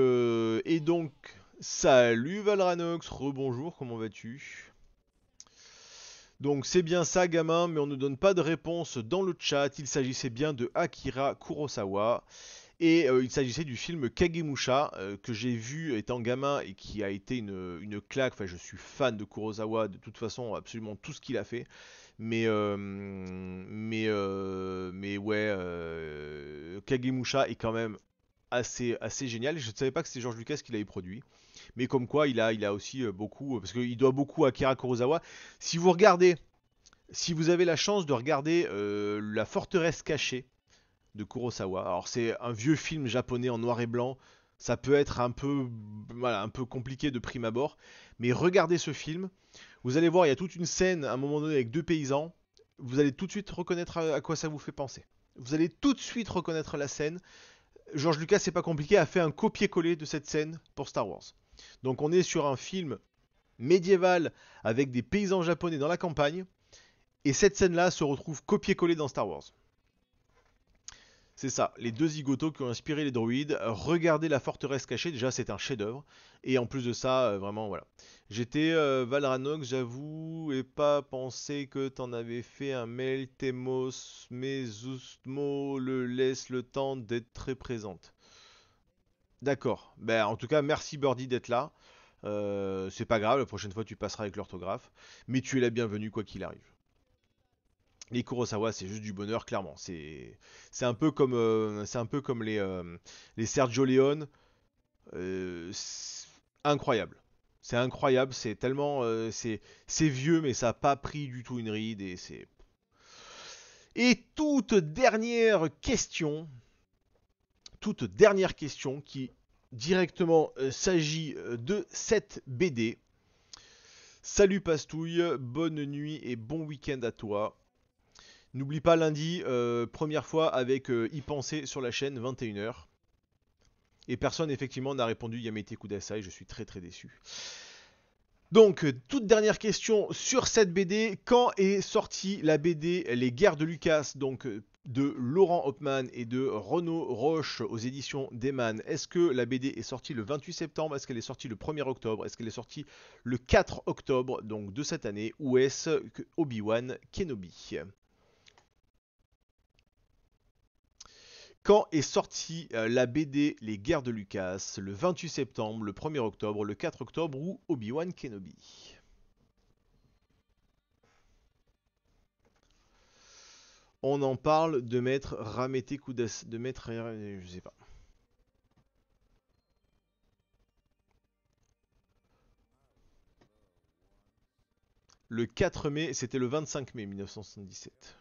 salut Valranox, rebonjour, comment vas-tu? Donc c'est bien ça gamin, mais on ne donne pas de réponse dans le chat. Il s'agissait bien de Akira Kurosawa. Et il s'agissait du film Kagemusha, que j'ai vu étant gamin et qui a été une claque. Enfin, je suis fan de Kurosawa, de toute façon, absolument tout ce qu'il a fait. Mais ouais, Kagemusha est quand même assez génial. Je ne savais pas que c'était George Lucas qui l'avait produit. Mais comme quoi, il a aussi beaucoup, parce qu'il doit beaucoup à Akira Kurosawa. Si vous regardez, si vous avez la chance de regarder La Forteresse cachée de Kurosawa, alors c'est un vieux film japonais en noir et blanc, ça peut être voilà, un peu compliqué de prime abord, mais regardez ce film, vous allez voir, il y a toute une scène à un moment donné avec 2 paysans, vous allez tout de suite reconnaître à quoi ça vous fait penser. Vous allez tout de suite reconnaître la scène. George Lucas, c'est pas compliqué, a fait un copier-coller de cette scène pour Star Wars. Donc on est sur un film médiéval avec des paysans japonais dans la campagne, et cette scène-là se retrouve copier-coller dans Star Wars. C'est ça, les 2 zigotos qui ont inspiré les droïdes. Regardez La Forteresse cachée, déjà c'est un chef-d'œuvre. Et en plus de ça, vraiment voilà. J'étais Valranox, j'avoue, et pas pensé que t'en avais fait un mail. Temos, Mesustmo le laisse le temps d'être très présente. D'accord, ben en tout cas merci Birdie d'être là. C'est pas grave, la prochaine fois tu passeras avec l'orthographe. Mais tu es la bienvenue quoi qu'il arrive. Les Kurosawa, c'est juste du bonheur, clairement. C'est un peu comme les Sergio Leone. C'est incroyable. C'est incroyable, c'est tellement, c'est vieux, mais ça n'a pas pris du tout une ride Et toute dernière question qui directement s'agit de cette BD. Salut Pastouille, bonne nuit et bon week-end à toi. N'oublie pas lundi, première fois avec Y penser sur la chaîne, 21h. Et personne effectivement n'a répondu Yamete Kudasai, je suis très très déçu. Donc, toute dernière question sur cette BD. Quand est sortie la BD Les Guerres de Lucas, donc de Laurent Hopman et de Renaud Roche aux éditions Deyman? Est-ce que la BD est sortie le 28 septembre? Est-ce qu'elle est sortie le 1er octobre? Est-ce qu'elle est sortie le 4 octobre donc de cette année? Ou est-ce que Obi-Wan Kenobi? Quand est sortie la BD Les Guerres de Lucas? Le 28 septembre, le 1er octobre, le 4 octobre ou Obi-Wan Kenobi? On en parle de maître Ramete Kudas, de maître, je sais pas. Le 4 mai, c'était le 25 mai 1977.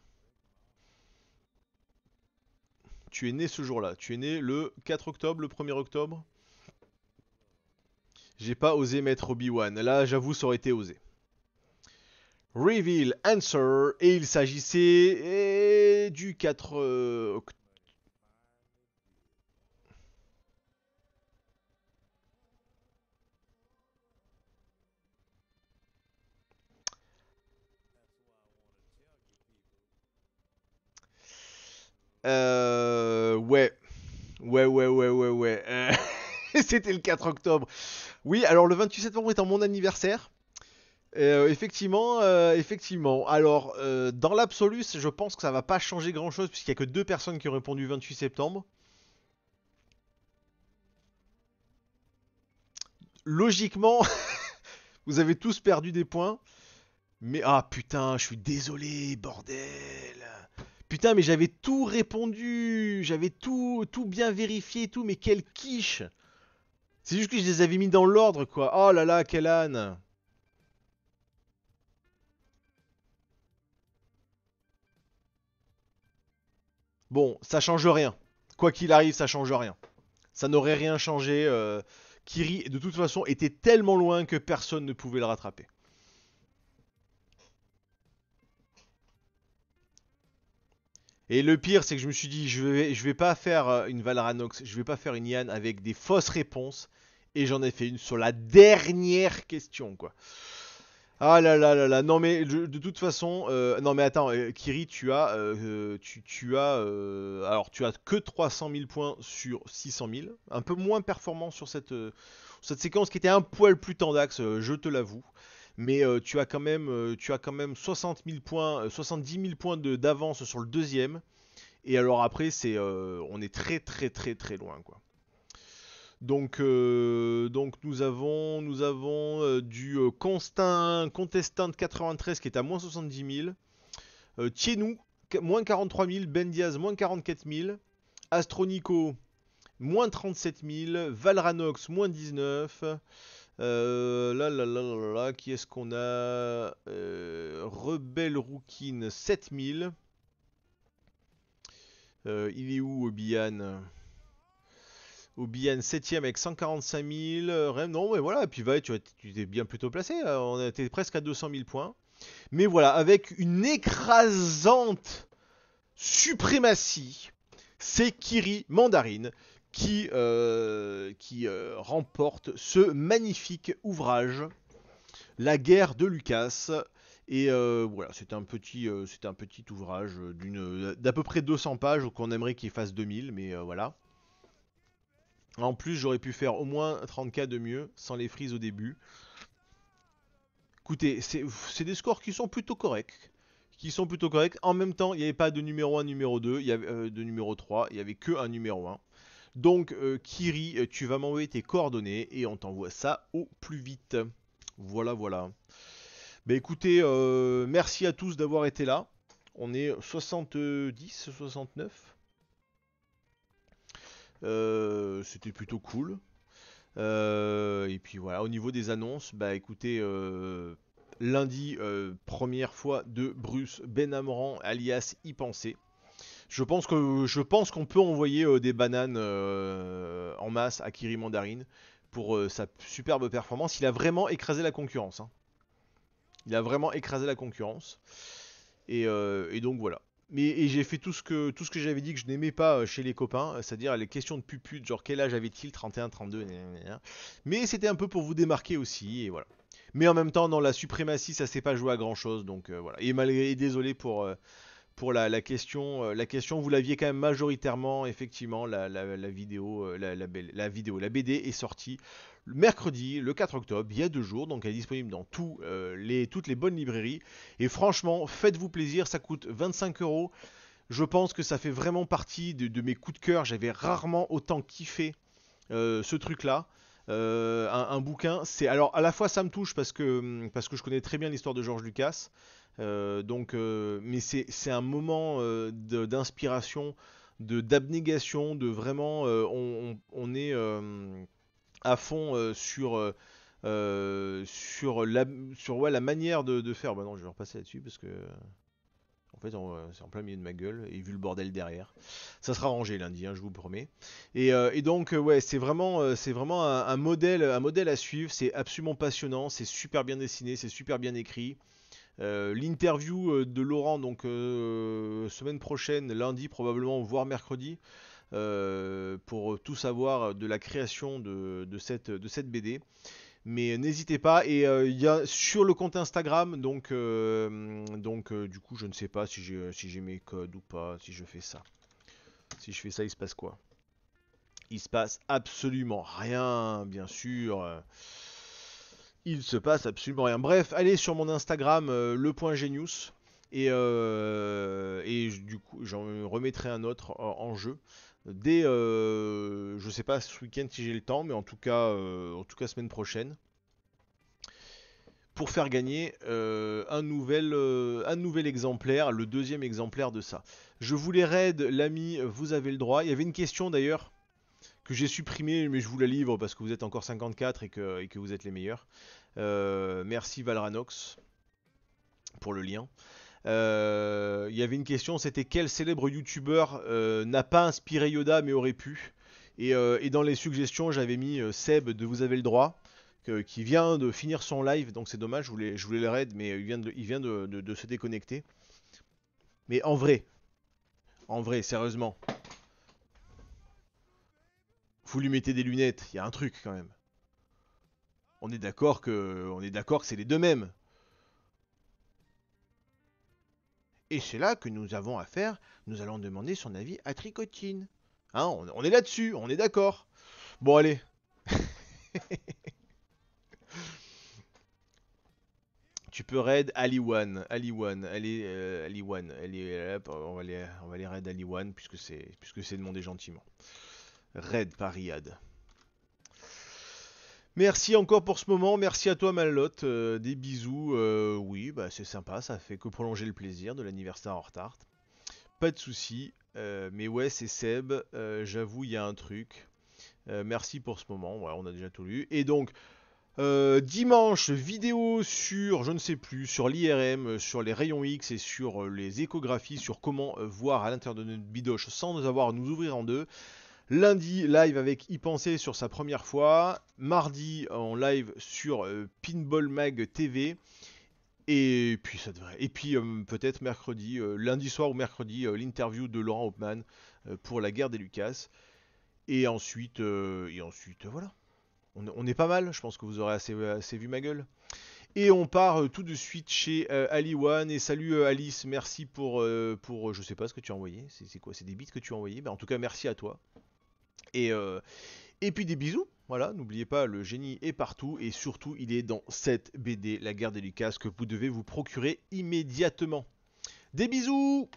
Tu es né ce jour-là. Tu es né le 4 octobre, le 1er octobre. J'ai pas osé mettre Obi-Wan. Là, j'avoue, ça aurait été osé. Reveal Answer. Et il s'agissait du 4 octobre. Ouais. Ouais. C'était le 4 octobre. Oui, alors le 28 septembre étant mon anniversaire. Effectivement. Alors, dans l'absolu, je pense que ça va pas changer grand-chose puisqu'il y a que 2 personnes qui ont répondu 28 septembre. Logiquement, vous avez tous perdu des points. Mais ah putain, je suis désolé, bordel. Putain, mais j'avais tout répondu, j'avais tout bien vérifié et tout, mais quelle quiche. C'est juste que je les avais mis dans l'ordre, quoi. Oh là là, quel âne. Bon, ça change rien. Quoi qu'il arrive, ça change rien. Ça n'aurait rien changé. Kiri, de toute façon, était tellement loin que personne ne pouvait le rattraper. Et le pire, c'est que je me suis dit, je vais pas faire une Valranox, je vais pas faire une Yann avec des fausses réponses. Et j'en ai fait une sur la dernière question, quoi. Ah là là là là, non mais de toute façon, non mais attends, Kiri, alors tu as que 300 000 points sur 600 000, un peu moins performant sur cette séquence qui était un poil plus tendax, je te l'avoue. Mais tu as quand même 60 000 points, 70 000 points d'avance sur le deuxième. Et alors après, on est très très très très loin quoi. Donc nous avons du Contestant de 93 qui est à moins 70 000. Tienou, moins 43 000. Ben Diaz, moins 44 000. Astronico, moins 37 000. Valranox, moins 19. Qui est-ce qu'on a Rebelle Rookin, 7 000. Il est où Obian? Obian 7ème avec 145 000. Non, mais voilà. Et puis, tu t'es bien plutôt placé. On était presque à 200 000 points. Mais voilà, avec une écrasante suprématie, c'est Kiri Mandarine qui remporte ce magnifique ouvrage, La Guerre de Lucas. Et voilà, c'est un petit ouvrage d'à peu près 200 pages, qu'on aimerait qu'il fasse 2000, mais voilà. En plus, j'aurais pu faire au moins 30K de mieux, sans les frises au début. Écoutez, c'est des scores qui sont plutôt corrects. En même temps, il n'y avait pas de numéro 1, numéro 2, de numéro 3, il n'y avait que un numéro 1. Donc Kiri, tu vas m'envoyer tes coordonnées et on t'envoie ça au plus vite. Voilà, voilà. Bah écoutez, merci à tous d'avoir été là. On est 70, 69. C'était plutôt cool. Et puis voilà, au niveau des annonces, bah écoutez, lundi, première fois de Bruce Benamran alias Y Penser. Je pense qu'on peut envoyer des bananes en masse à Kiri Mandarine pour sa superbe performance. Il a vraiment écrasé la concurrence, hein. Il a vraiment écrasé la concurrence. Et donc voilà. Et j'ai fait tout ce que j'avais dit que je n'aimais pas chez les copains, c'est-à-dire les questions de pupute, genre quel âge avait-il, 31, 32, gna gna gna. Mais c'était un peu pour vous démarquer aussi, et voilà. Mais en même temps, dans la suprématie, ça s'est pas joué à grand chose, donc voilà. Et désolé pour la question, vous l'aviez quand même majoritairement, effectivement, la vidéo, la BD est sortie le mercredi, le 4 octobre, il y a 2 jours, donc elle est disponible dans toutes les bonnes librairies. Et franchement, faites-vous plaisir, ça coûte 25 euros. Je pense que ça fait vraiment partie de mes coups de cœur. J'avais rarement autant kiffé ce truc-là. Un bouquin, c'est alors à la fois ça me touche parce que je connais très bien l'histoire de George Lucas. Mais c'est un moment d'inspiration, d'abnégation, de vraiment, on est à fond sur ouais, la manière de faire. Bah non, je vais repasser là-dessus parce que en fait, c'est en plein milieu de ma gueule et vu le bordel derrière, ça sera rangé lundi, hein, je vous promets. Et donc ouais, c'est vraiment un modèle à suivre. C'est absolument passionnant, c'est super bien dessiné, c'est super bien écrit. L'interview de Laurent, donc semaine prochaine, lundi probablement, voire mercredi, pour tout savoir de la création de cette BD. Mais n'hésitez pas, et il y a sur le compte Instagram, donc du coup je ne sais pas si j'ai mes codes ou pas, si je fais ça. Si je fais ça, il se passe quoi? Il se passe absolument rien, bien sûr. Il se passe absolument rien. Bref, allez sur mon Instagram, le.genius, et du coup, j'en remettrai un autre en jeu. Dès, je sais pas ce week-end si j'ai le temps, mais en tout cas semaine prochaine, pour faire gagner un nouvel exemplaire, le deuxième exemplaire de ça. Je vous les raid, l'ami, vous avez le droit. Il y avait une question d'ailleurs que j'ai supprimée, mais je vous la livre parce que vous êtes encore 54 et que vous êtes les meilleurs. Merci Valranox pour le lien. Il y avait une question, c'était quel célèbre youtubeur n'a pas inspiré Yoda mais aurait pu. Et dans les suggestions, j'avais mis Seb de Vous avez le droit, qui vient de finir son live, donc c'est dommage, je voulais le raid, mais il vient de se déconnecter. Mais en vrai, sérieusement, vous lui mettez des lunettes, il y a un truc quand même. On est d'accord que c'est les deux mêmes. Et c'est là que nous avons affaire, nous allons demander son avis à Tricotine. Hein, on est là-dessus, on est d'accord. Bon, allez. Tu peux raid Ali1. Ali1, allez, Ali1. Allez, hop, on va les raid Ali1 puisque c'est demandé gentiment. Raid par Riyad. Merci encore pour ce moment, merci à toi Malotte, des bisous, oui, bah c'est sympa, ça fait que prolonger le plaisir de l'anniversaire en retard. Pas de soucis, mais ouais c'est Seb, j'avoue il y a un truc. Merci pour ce moment, voilà, on a déjà tout lu. Et donc, dimanche, vidéo sur, je ne sais plus, sur l'IRM, sur les rayons X et sur les échographies, sur comment voir à l'intérieur de notre bidoche sans nous avoir à nous ouvrir en deux. Lundi, live avec Y Penser sur sa première fois. Mardi, en live sur Pinball Mag TV. Et puis ça devrait. Et puis peut-être mercredi, lundi soir ou mercredi, l'interview de Laurent Hauptmann pour la guerre des Lucas. Et ensuite, voilà. On est pas mal. Je pense que vous aurez assez vu ma gueule. Et on part tout de suite chez Ali One. Et salut Alice, merci pour je sais pas ce que tu as envoyé. C'est quoi? C'est des bits que tu as envoyé. En tout cas, merci à toi. Et puis des bisous, voilà, n'oubliez pas, le génie est partout et surtout il est dans cette BD, La Guerre des Lucas, que vous devez vous procurer immédiatement. Des bisous!